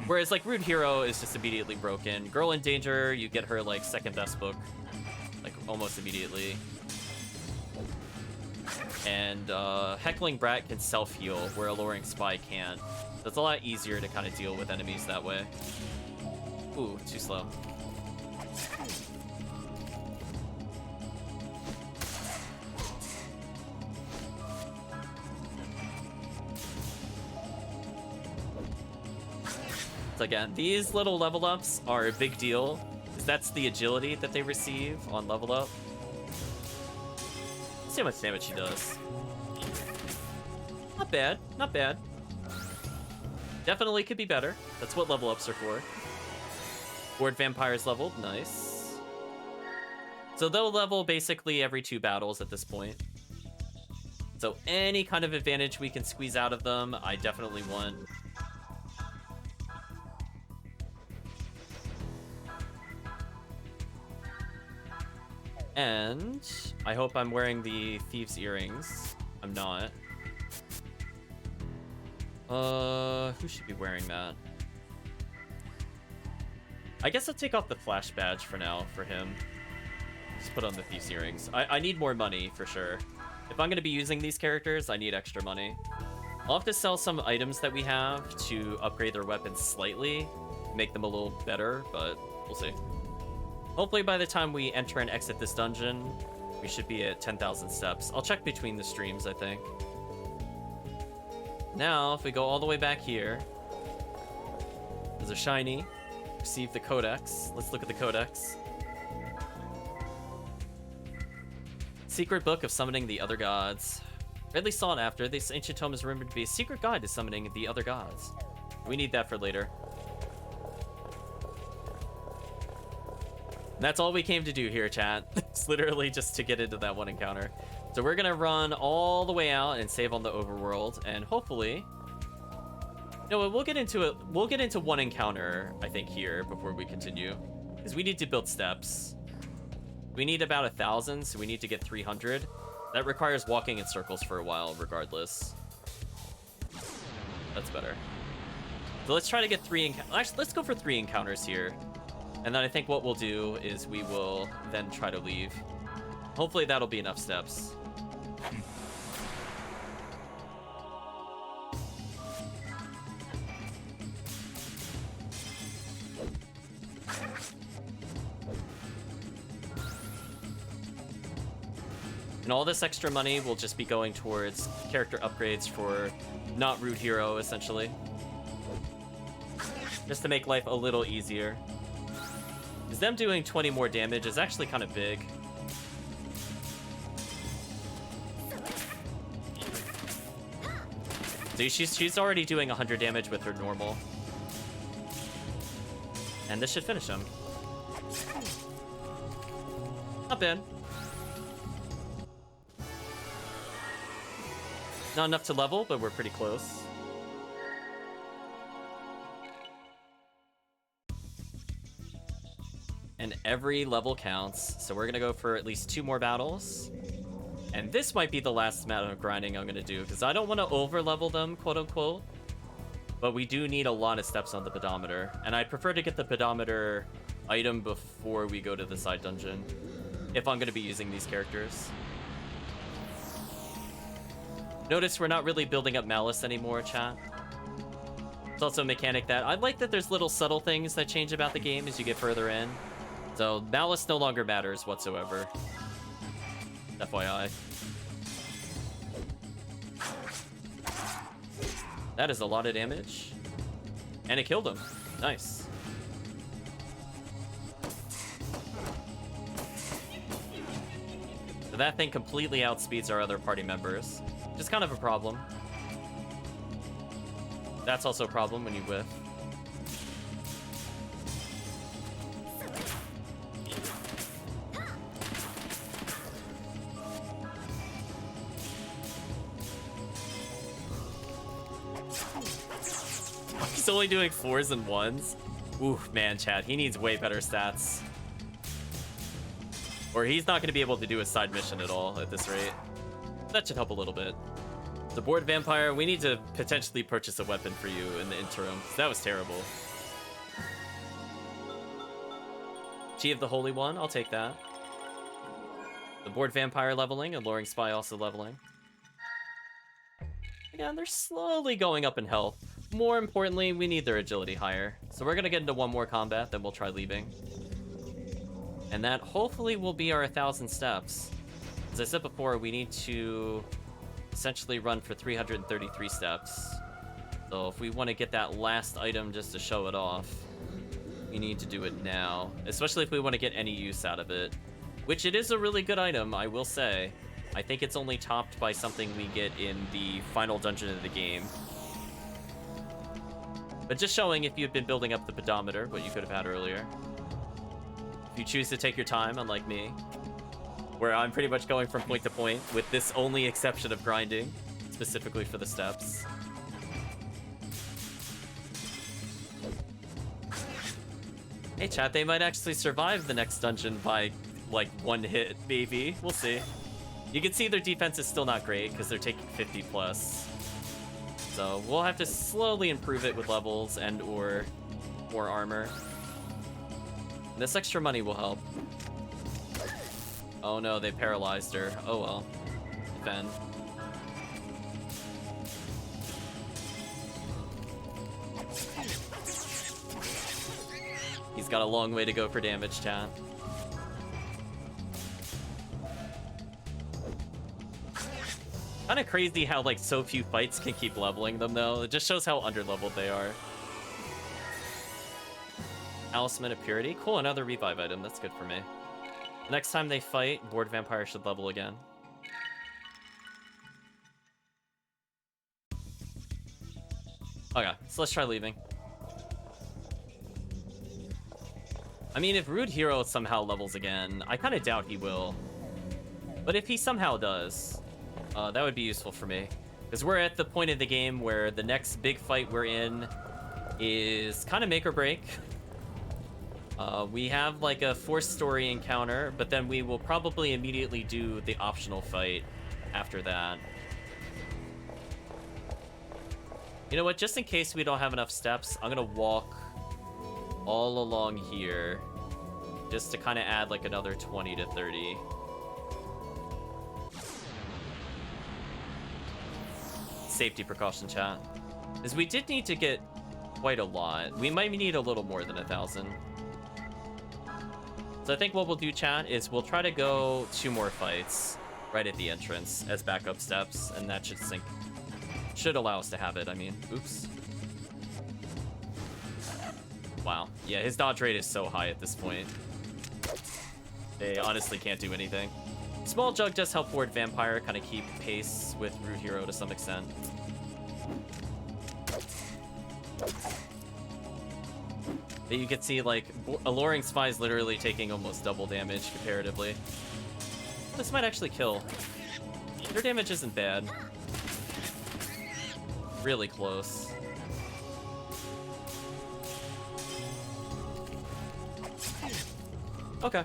Whereas like Rude Hero is just immediately broken. Girl in Danger, you get her like second best book, like almost immediately. And Heckling Brat can self-heal, where Alluring Spy can't. So it's a lot easier to kind of deal with enemies that way. Ooh, too slow. So again, these little level ups are a big deal, because that's the agility that they receive on level up. Let's see how much damage she does. Not bad, not bad. Definitely could be better. That's what level ups are for. Board Vampire's leveled, nice. So they'll level basically every 2 battles at this point. So any kind of advantage we can squeeze out of them, I definitely want. And I hope I'm wearing the Thieves Earrings. I'm not. Who should be wearing that? I guess I'll take off the Flash Badge for now for him. Just put on the Thieves Earrings. I need more money for sure. If I'm going to be using these characters, I need extra money. I'll have to sell some items that we have to upgrade their weapons slightly, make them a little better, but we'll see. Hopefully by the time we enter and exit this dungeon, we should be at 10,000 steps. I'll check between the streams, I think. Now, if we go all the way back here, there's a shiny. Receive the codex. Let's look at the codex. Secret Book of Summoning the Other Gods. Readily sought after, this ancient tome is rumored to be a secret guide to summoning the other gods. We need that for later. That's all we came to do here, chat. It's literally just to get into that one encounter. So we're gonna run all the way out and save on the overworld, and hopefully, we'll get into it. We'll get into one encounter, I think, here before we continue, because we need to build steps. We need about 1,000, so we need to get 300. That requires walking in circles for a while, regardless. That's better. So let's try to get 3 encounters. Actually, let's go for 3 encounters here. And then I think what we'll do is we will then try to leave. Hopefully that'll be enough steps. And all this extra money will just be going towards character upgrades for not Root Hero, essentially. Just to make life a little easier. Because them doing 20 more damage is actually kind of big. See, she's already doing 100 damage with her normal. And this should finish him. Not bad. Not enough to level, but we're pretty close. And every level counts, so we're gonna go for at least 2 more battles. And this might be the last amount of grinding I'm gonna do, because I don't want to over-level them, quote-unquote. But we do need a lot of steps on the pedometer, and I'd prefer to get the pedometer item before we go to the side dungeon, if I'm gonna be using these characters. Notice we're not really building up Malice anymore, chat. It's also a mechanic that I like, that there's little subtle things that change about the game as you get further in. So Malice no longer matters whatsoever. FYI. That is a lot of damage. And it killed him. Nice. So that thing completely outspeeds our other party members. Which is kind of a problem. That's also a problem when you whiff. He's only doing 4s and 1s. Oof, man, Chad, he needs way better stats. Or he's not going to be able to do a side mission at all at this rate. That should help a little bit. The Board Vampire, we need to potentially purchase a weapon for you in the interim. That was terrible. Key of the Holy One, I'll take that. The Board Vampire leveling, Alluring Spy also leveling. Again, they're slowly going up in health. More importantly, we need their agility higher. So we're gonna get into one more combat, then we'll try leaving. And that hopefully will be our 1,000 steps. As I said before, we need to essentially run for 333 steps. So if we want to get that last item just to show it off, we need to do it now. Especially if we want to get any use out of it. Which it is a really good item, I will say. I think it's only topped by something we get in the final dungeon of the game. But just showing if you've been building up the pedometer, what you could have had earlier. If you choose to take your time, unlike me, where I'm pretty much going from point to point, with this only exception of grinding, specifically for the steps. Hey chat, they might actually survive the next dungeon by, like, one hit, maybe. We'll see. You can see their defense is still not great, because they're taking 50 plus. So we'll have to slowly improve it with levels and or more armor. This extra money will help. Oh no, they paralyzed her. Oh well. Defend. He's got a long way to go for damage, chat. Kind of crazy how, like, so few fights can keep leveling them, though. It just shows how underleveled they are. Talisman of Purity. Cool, another revive item. That's good for me. Next time they fight, Board Vampire should level again. Okay, so let's try leaving. I mean, if Rude Hero somehow levels again, I kind of doubt he will. But if he somehow does, that would be useful for me. Because we're at the point of the game where the next big fight we're in is kind of make or break. We have like a forced story encounter, but then we will probably immediately do the optional fight after that. You know what? Just in case we don't have enough steps, I'm going to walk all along here just to kind of add like another 20 to 30. Safety precaution, chat. Because we did need to get quite a lot. We might need a little more than 1,000. So I think what we'll do, chat, is we'll try to go 2 more fights right at the entrance as backup steps, and that should sync. Should allow us to have it, I mean. Oops. Wow. Yeah, his dodge rate is so high at this point. They honestly can't do anything. Small Jug does help Board Vampire kind of keep pace with Rude Hero to some extent. But you can see, like, Alluring Spy is literally taking almost double damage comparatively. This might actually kill. Their damage isn't bad. Really close. Okay.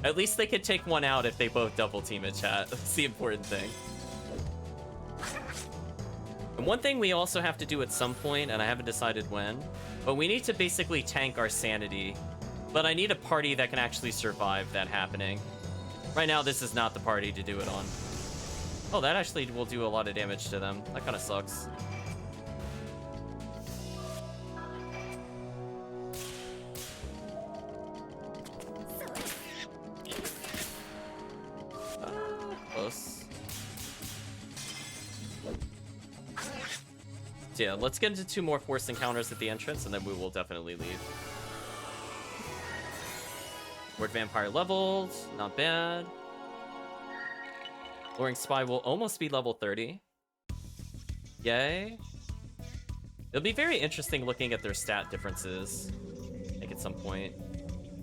At least they could take one out if they both double team it, chat. That's the important thing. And one thing we also have to do at some point, and I haven't decided when, but we need to basically tank our sanity. But I need a party that can actually survive that happening. Right now, this is not the party to do it on. Oh, that actually will do a lot of damage to them. That kind of sucks. Close. So yeah, let's get into 2 more forced encounters at the entrance, and then we will definitely leave. Word Vampire leveled. Not bad. Alluring Spy will almost be level 30. Yay. It'll be very interesting looking at their stat differences, I think, at some point.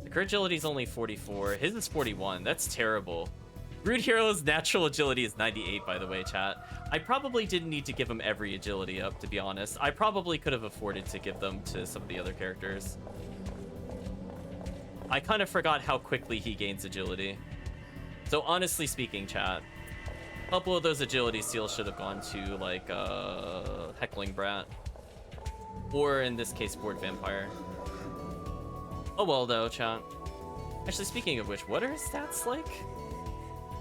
The current agility is only 44. His is 41. That's terrible. Rude Hero's natural agility is 98, by the way, chat. I probably didn't need to give him every agility up, to be honest. I probably could have afforded to give them to some of the other characters. I kind of forgot how quickly he gains agility. So honestly speaking, chat, a couple of those agility seals should have gone to, like, Heckling Brat. Or, in this case, Board Vampire. Oh well, though, chat. Actually, speaking of which, what are his stats like?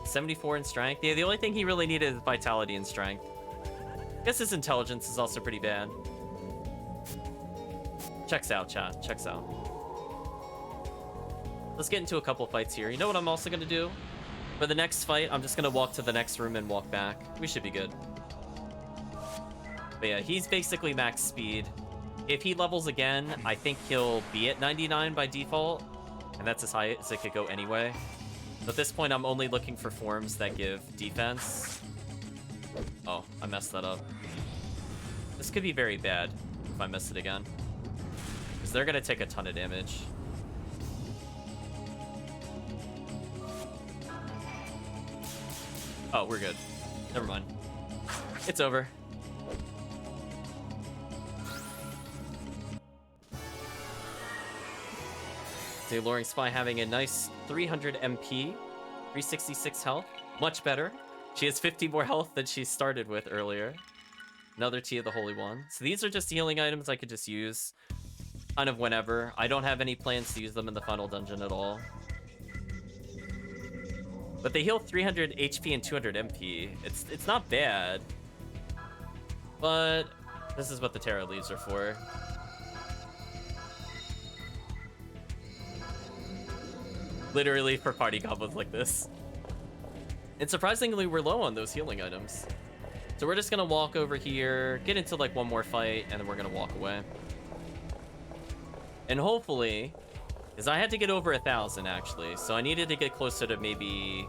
74 in strength. Yeah, the only thing he really needed is vitality and strength. I guess his intelligence is also pretty bad. Checks out, chat. Checks out. Let's get into a couple fights here. You know what I'm also going to do? For the next fight, I'm just going to walk to the next room and walk back. We should be good. But yeah, he's basically max speed. If he levels again, I think he'll be at 99 by default. And that's as high as it could go anyway. So at this point, I'm only looking for forms that give defense. Oh, I messed that up. This could be very bad if I miss it again. Because they're going to take a ton of damage. Oh, we're good. Never mind. It's over. The Alluring Spy having a nice 300 MP, 366 health. Much better. She has 50 more health than she started with earlier. Another Tea of the Holy One. So these are just healing items I could just use kind of whenever. I don't have any plans to use them in the final dungeon at all. But they heal 300 HP and 200 MP. It's not bad. But this is what the Terra leaves are for. Literally for party goblins like this. And surprisingly, we're low on those healing items. So we're just gonna walk over here, get into like one more fight, and then we're gonna walk away. And hopefully, because I had to get over 1,000 actually, so I needed to get closer to maybe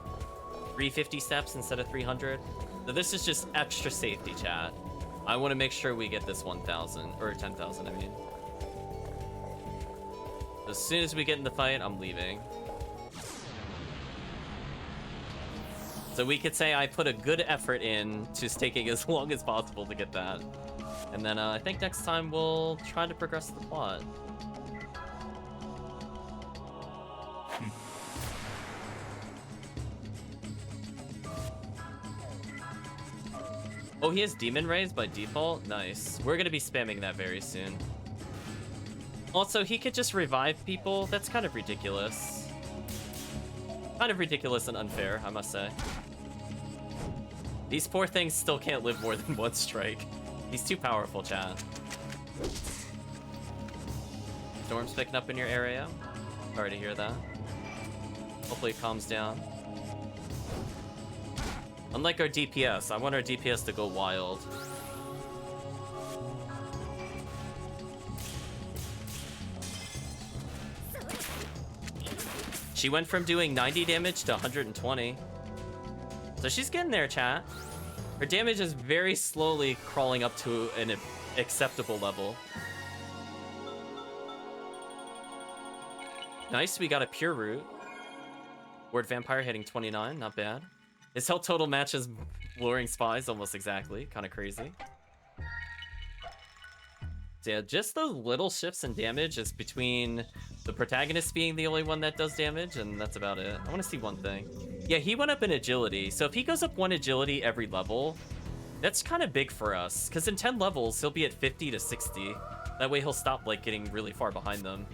350 steps instead of 300. So this is just extra safety, chat. I want to make sure we get this 1,000, or 10,000, I mean. As soon as we get in the fight, I'm leaving. So we could say I put a good effort in to taking as long as possible to get that. And then I think next time we'll try to progress the plot. Oh, he has Demon Rays by default? Nice. We're gonna be spamming that very soon. Also, he could just revive people. That's kind of ridiculous. Kind of ridiculous and unfair, I must say. These poor things still can't live more than one strike. He's too powerful, chat. Storm's picking up in your area. Sorry to hear that. Hopefully it calms down. Unlike our DPS, I want our DPS to go wild. She went from doing 90 damage to 120. So she's getting there, chat. Her damage is very slowly crawling up to an acceptable level. Nice, we got a pure root. Ward Vampire hitting 29, not bad. His health total matches Alluring Spies almost exactly, kind of crazy. So yeah, just those little shifts in damage is between the protagonist being the only one that does damage, and that's about it. I want to see one thing. Yeah, he went up in agility, so if he goes up one agility every level, that's kind of big for us, because in 10 levels, he'll be at 50 to 60. That way he'll stop, like, getting really far behind them.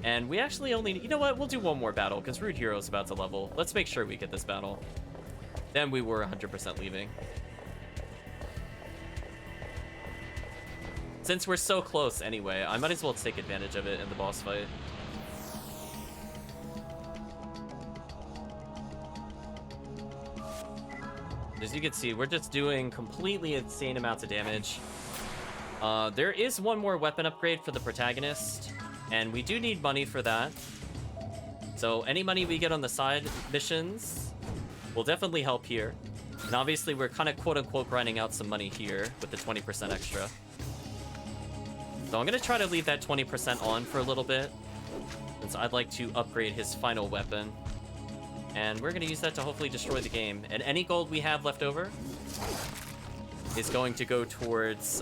And we actually only... You know what? We'll do one more battle, because Rude Hero's about to level. Let's make sure we get this battle. Then we were 100% leaving. Since we're so close anyway, I might as well take advantage of it in the boss fight. As you can see, we're just doing completely insane amounts of damage. There is one more weapon upgrade for the protagonist, and we do need money for that. So any money we get on the side missions will definitely help here. And obviously we're kind of quote-unquote grinding out some money here with the 20% extra. So I'm going to try to leave that 20% on for a little bit, since I'd like to upgrade his final weapon. And we're going to use that to hopefully destroy the game. And any gold we have left over is going to go towards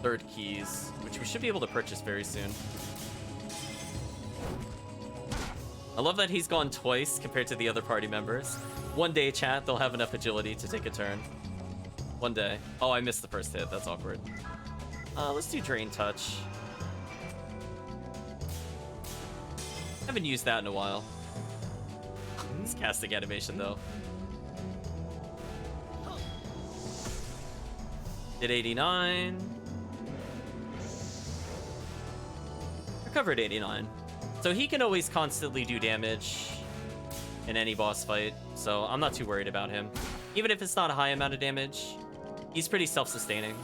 third keys, which we should be able to purchase very soon. I love that he's gone twice compared to the other party members. One day, chat, they'll have enough agility to take a turn. One day. Oh, I missed the first hit. That's awkward. Let's do Drain Touch. Haven't used that in a while. This casting animation, though. Did 89. Recovered 89. So he can always constantly do damage in any boss fight, so I'm not too worried about him. Even if it's not a high amount of damage, he's pretty self-sustaining.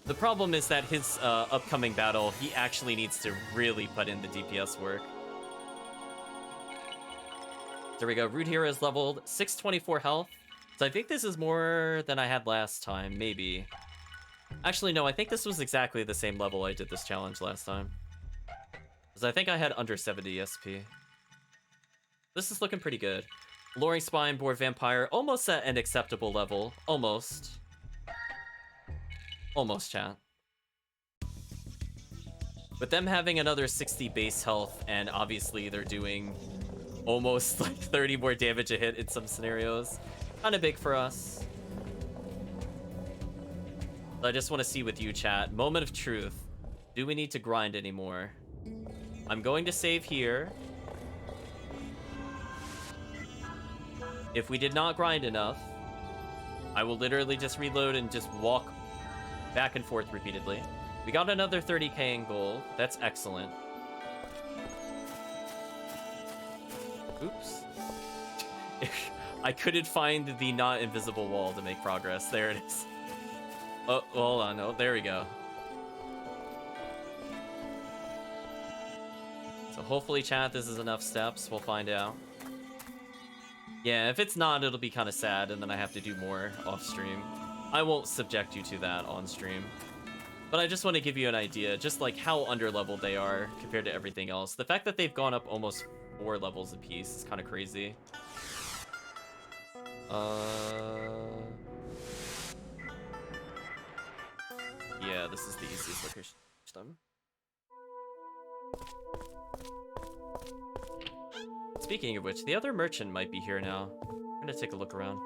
The problem is that his upcoming battle, he actually needs to really put in the DPS work. There we go. Root Hero is leveled 624 health. So I think this is more than I had last time, maybe. Actually, no, I think this was exactly the same level I did this challenge last time. Because I think I had under 70 SP. This is looking pretty good. Alluring Spine, Boar Vampire, almost at an acceptable level. Almost. Almost, chat. With them having another 60 base health, and obviously they're doing almost like 30 more damage a hit in some scenarios. Kind of big for us. I just want to see with you, chat. Moment of truth. Do we need to grind anymore? I'm going to save here. If we did not grind enough, I will literally just reload and just walk back and forth repeatedly. We got another 30k in gold. That's excellent. Oops. I couldn't find the not invisible wall to make progress. There it is. Oh, hold on. Oh, there we go. So hopefully, chat, this is enough steps. We'll find out. Yeah, if it's not, it'll be kind of sad, and then I have to do more off stream. I won't subject you to that on stream. But I just want to give you an idea, just like how underleveled they are compared to everything else. The fact that they've gone up almost 4 levels apiece is kind of crazy. Yeah, this is the easiest location. Speaking of which, the other merchant might be here now. I'm gonna take a look around.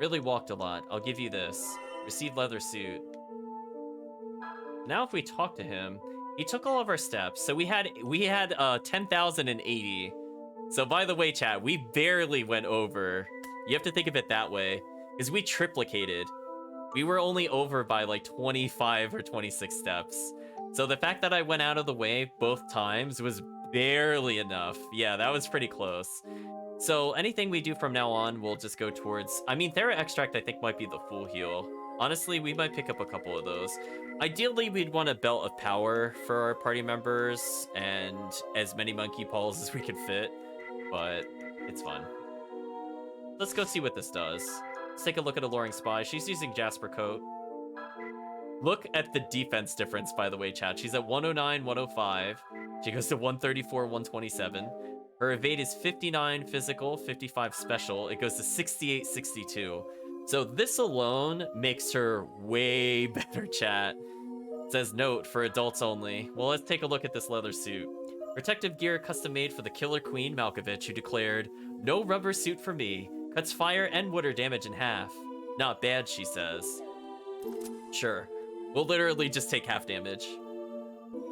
Really walked a lot. I'll give you this. Received leather suit. Now if we talk to him, he took all of our steps. So we had 10,080. So by the way, chat, we barely went over. You have to think of it that way, because we triplicated. We were only over by like 25 or 26 steps. So the fact that I went out of the way both times was barely enough. Yeah, that was pretty close. So anything we do from now on will just go towards... I mean, Thera Extract I think might be the full heal. Honestly, we might pick up a couple of those. Ideally, we'd want a Belt of Power for our party members and as many Monkey Paws as we can fit, but it's fun. Let's go see what this does. Let's take a look at Alluring Spy. She's using Jasper Coat. Look at the defense difference, by the way, chat. She's at 109, 105. She goes to 134, 127. Her evade is 59 physical, 55 special. It goes to 68, 62. So this alone makes her way better, chat. It says note for adults only. Well, let's take a look at this leather suit. Protective gear custom made for the Killer Queen Malkovich, who declared, "No rubber suit for me. Cuts fire and water damage in half. Not bad," she says. Sure. We'll literally just take half damage.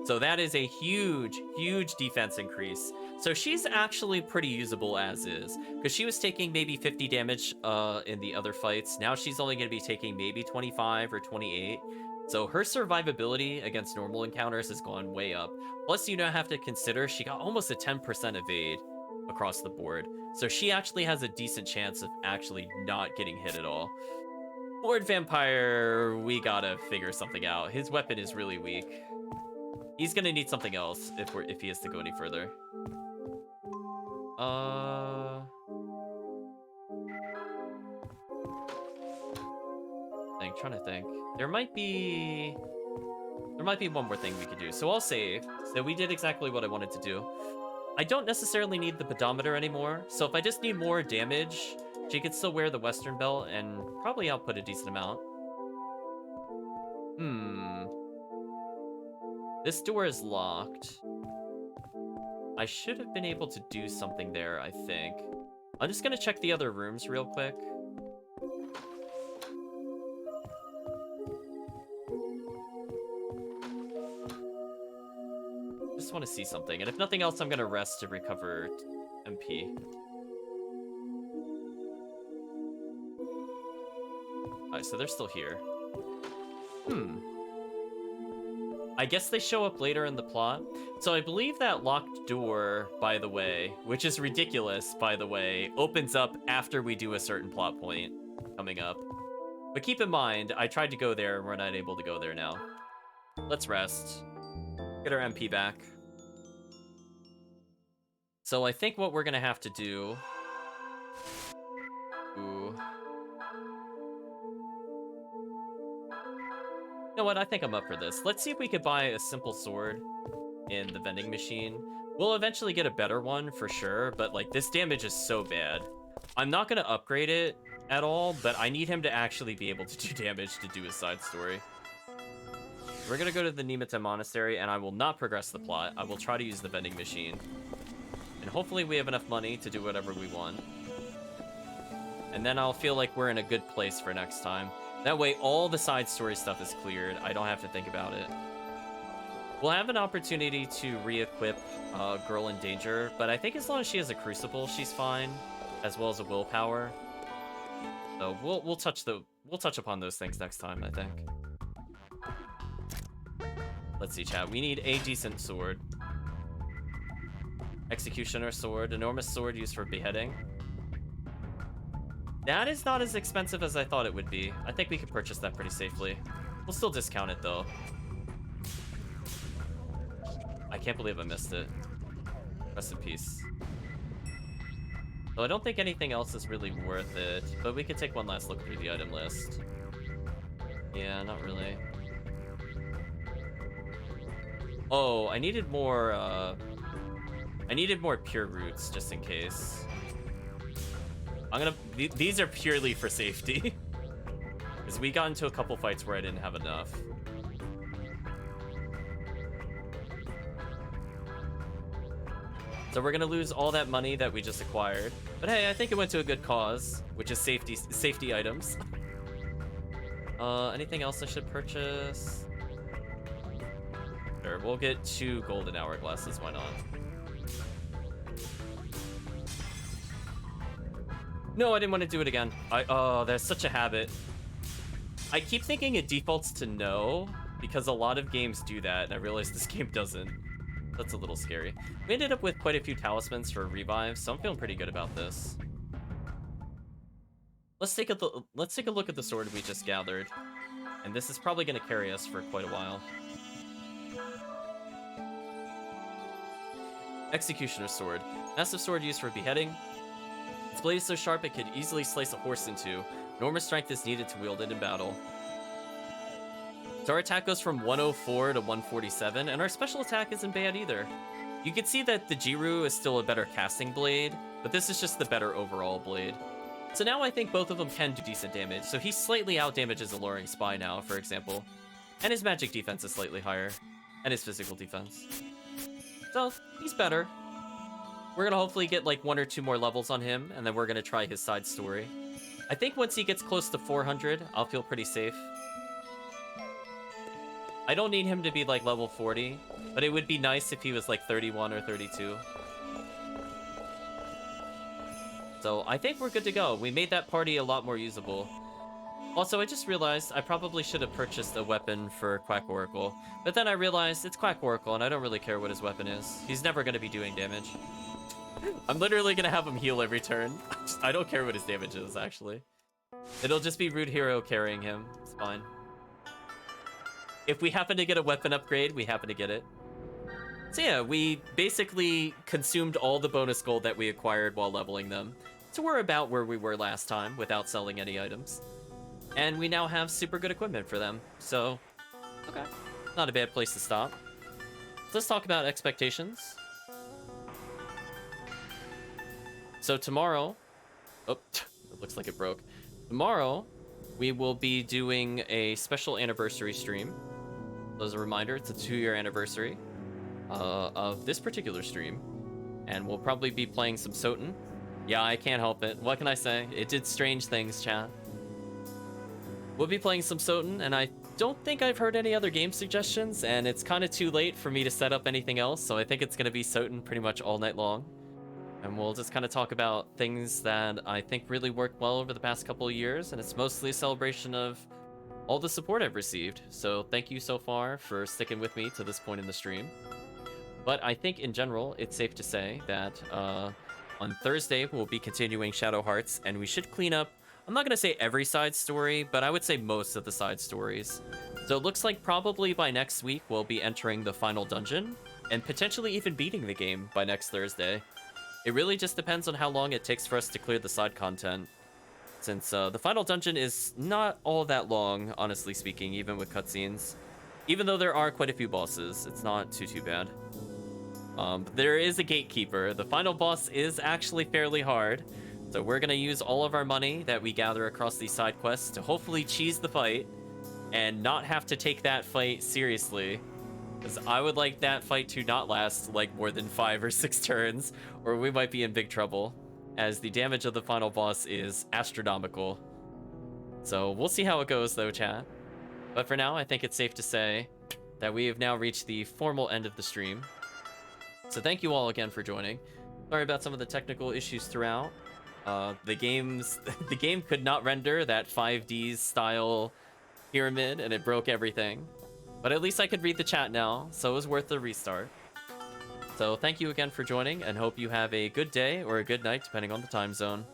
So that is a huge, huge defense increase. So she's actually pretty usable as is, because she was taking maybe 50 damage in the other fights. Now she's only going to be taking maybe 25 or 28. So her survivability against normal encounters has gone way up. Plus, you now have to consider she got almost a 10% evade across the board. So she actually has a decent chance of actually not getting hit at all. Lord Vampire, we gotta figure something out. His weapon is really weak. He's gonna need something else if he has to go any further. Trying to think. There might be one more thing we could do. So I'll save. So we did exactly what I wanted to do. I don't necessarily need the pedometer anymore. So if I just need more damage, she could still wear the Western Belt and probably output a decent amount. This door is locked. I should have been able to do something there, I think. I'm just gonna check the other rooms real quick. Just want to see something, and if nothing else, I'm gonna rest to recover MP. nearby, so they're still here. I guess they show up later in the plot. So I believe that locked door, by the way, which is ridiculous, by the way, opens up after we do a certain plot point coming up. But keep in mind, I tried to go there and we're not able to go there now. Let's rest. Get our MP back. So I think what we're gonna have to do... Ooh. You know what? I think I'm up for this. Let's see if we could buy a simple sword in the vending machine. We'll eventually get a better one for sure, but like this damage is so bad. I'm not gonna upgrade it at all, but I need him to actually be able to do damage to do his side story. We're gonna go to the Nematode Monastery, and I will not progress the plot. I will try to use the vending machine. And hopefully we have enough money to do whatever we want. And then I'll feel like we're in a good place for next time. That way, all the side story stuff is cleared. I don't have to think about it. We'll have an opportunity to re-equip Girl in Danger, but I think as long as she has a Crucible, she's fine, as well as a Willpower. So we'll touch upon those things next time, I think. Let's see, chat. We need a decent sword. Executioner sword, enormous sword used for beheading. That is not as expensive as I thought it would be. I think we could purchase that pretty safely. We'll still discount it, though. I can't believe I missed it. Rest in peace. So I don't think anything else is really worth it, but we could take one last look through the item list. Yeah, not really. Oh, I needed more pure roots, just in case. These are purely for safety. Because we got into a couple fights where I didn't have enough. So we're gonna lose all that money that we just acquired. But hey, I think it went to a good cause, which is safety items. Anything else I should purchase? Sure, we'll get 2 golden hourglasses, why not? No, I didn't want to do it again. Oh, there's such a habit. I keep thinking it defaults to no, because a lot of games do that, and I realize this game doesn't. That's a little scary. We ended up with quite a few talismans for revive, so I'm feeling pretty good about this. Let's take a look at the sword we just gathered, and this is probably going to carry us for quite a while. Executioner's sword, massive sword used for beheading. Its blade is so sharp it could easily slice a horse in two. Enormous strength is needed to wield it in battle. So our attack goes from 104 to 147, and our special attack isn't bad either. You can see that the Jiru is still a better casting blade, but this is just the better overall blade. So now I think both of them can do decent damage. So he slightly out-damages Alluring Spy now, for example. And his magic defense is slightly higher. And his physical defense. So, he's better. We're gonna hopefully get like 1 or 2 more levels on him, and then we're gonna try his side story. I think once he gets close to 400, I'll feel pretty safe. I don't need him to be like level 40, but it would be nice if he was like 31 or 32. So I think we're good to go. We made that party a lot more usable. Also, I just realized I probably should have purchased a weapon for Quack Oracle, but then I realized it's Quack Oracle and I don't really care what his weapon is. He's never going to be doing damage. I'm literally going to have him heal every turn. I don't care what his damage is, actually. It'll just be Rude Hero carrying him. It's fine. If we happen to get a weapon upgrade, we happen to get it. So yeah, we basically consumed all the bonus gold that we acquired while leveling them. So we're about where we were last time without selling any items. And we now have super good equipment for them. So, okay. Not a bad place to stop. Let's talk about expectations. So tomorrow... Oh, it looks like it broke. Tomorrow, we will be doing a special anniversary stream. So as a reminder, it's a 2-year anniversary of this particular stream. And we'll probably be playing some Soten. Yeah, I can't help it. What can I say? It did strange things, chat. We'll be playing some Soten, and I don't think I've heard any other game suggestions, and it's kind of too late for me to set up anything else, so I think it's going to be Soten pretty much all night long. And we'll just kind of talk about things that I think really worked well over the past couple of years, and it's mostly a celebration of all the support I've received. So thank you so far for sticking with me to this point in the stream. But I think in general, it's safe to say that on Thursday, we'll be continuing Shadow Hearts, and we should clean up, I'm not going to say every side story, but I would say most of the side stories. So it looks like probably by next week, we'll be entering the final dungeon, and potentially even beating the game by next Thursday. It really just depends on how long it takes for us to clear the side content, since the final dungeon is not all that long, honestly speaking, even with cutscenes. Even though there are quite a few bosses, it's not too bad. But there is a gatekeeper. The final boss is actually fairly hard, so we're gonna use all of our money that we gather across these side quests to hopefully cheese the fight and not have to take that fight seriously. Because I would like that fight to not last like more than 5 or 6 turns, or we might be in big trouble, as the damage of the final boss is astronomical. So we'll see how it goes though, chat. But for now, I think it's safe to say that we have now reached the formal end of the stream. So thank you all again for joining. Sorry about some of the technical issues throughout. The game could not render that 5D style pyramid, and it broke everything. But at least I could read the chat now, so it was worth the restart. So thank you again for joining, and hope you have a good day or a good night, depending on the time zone.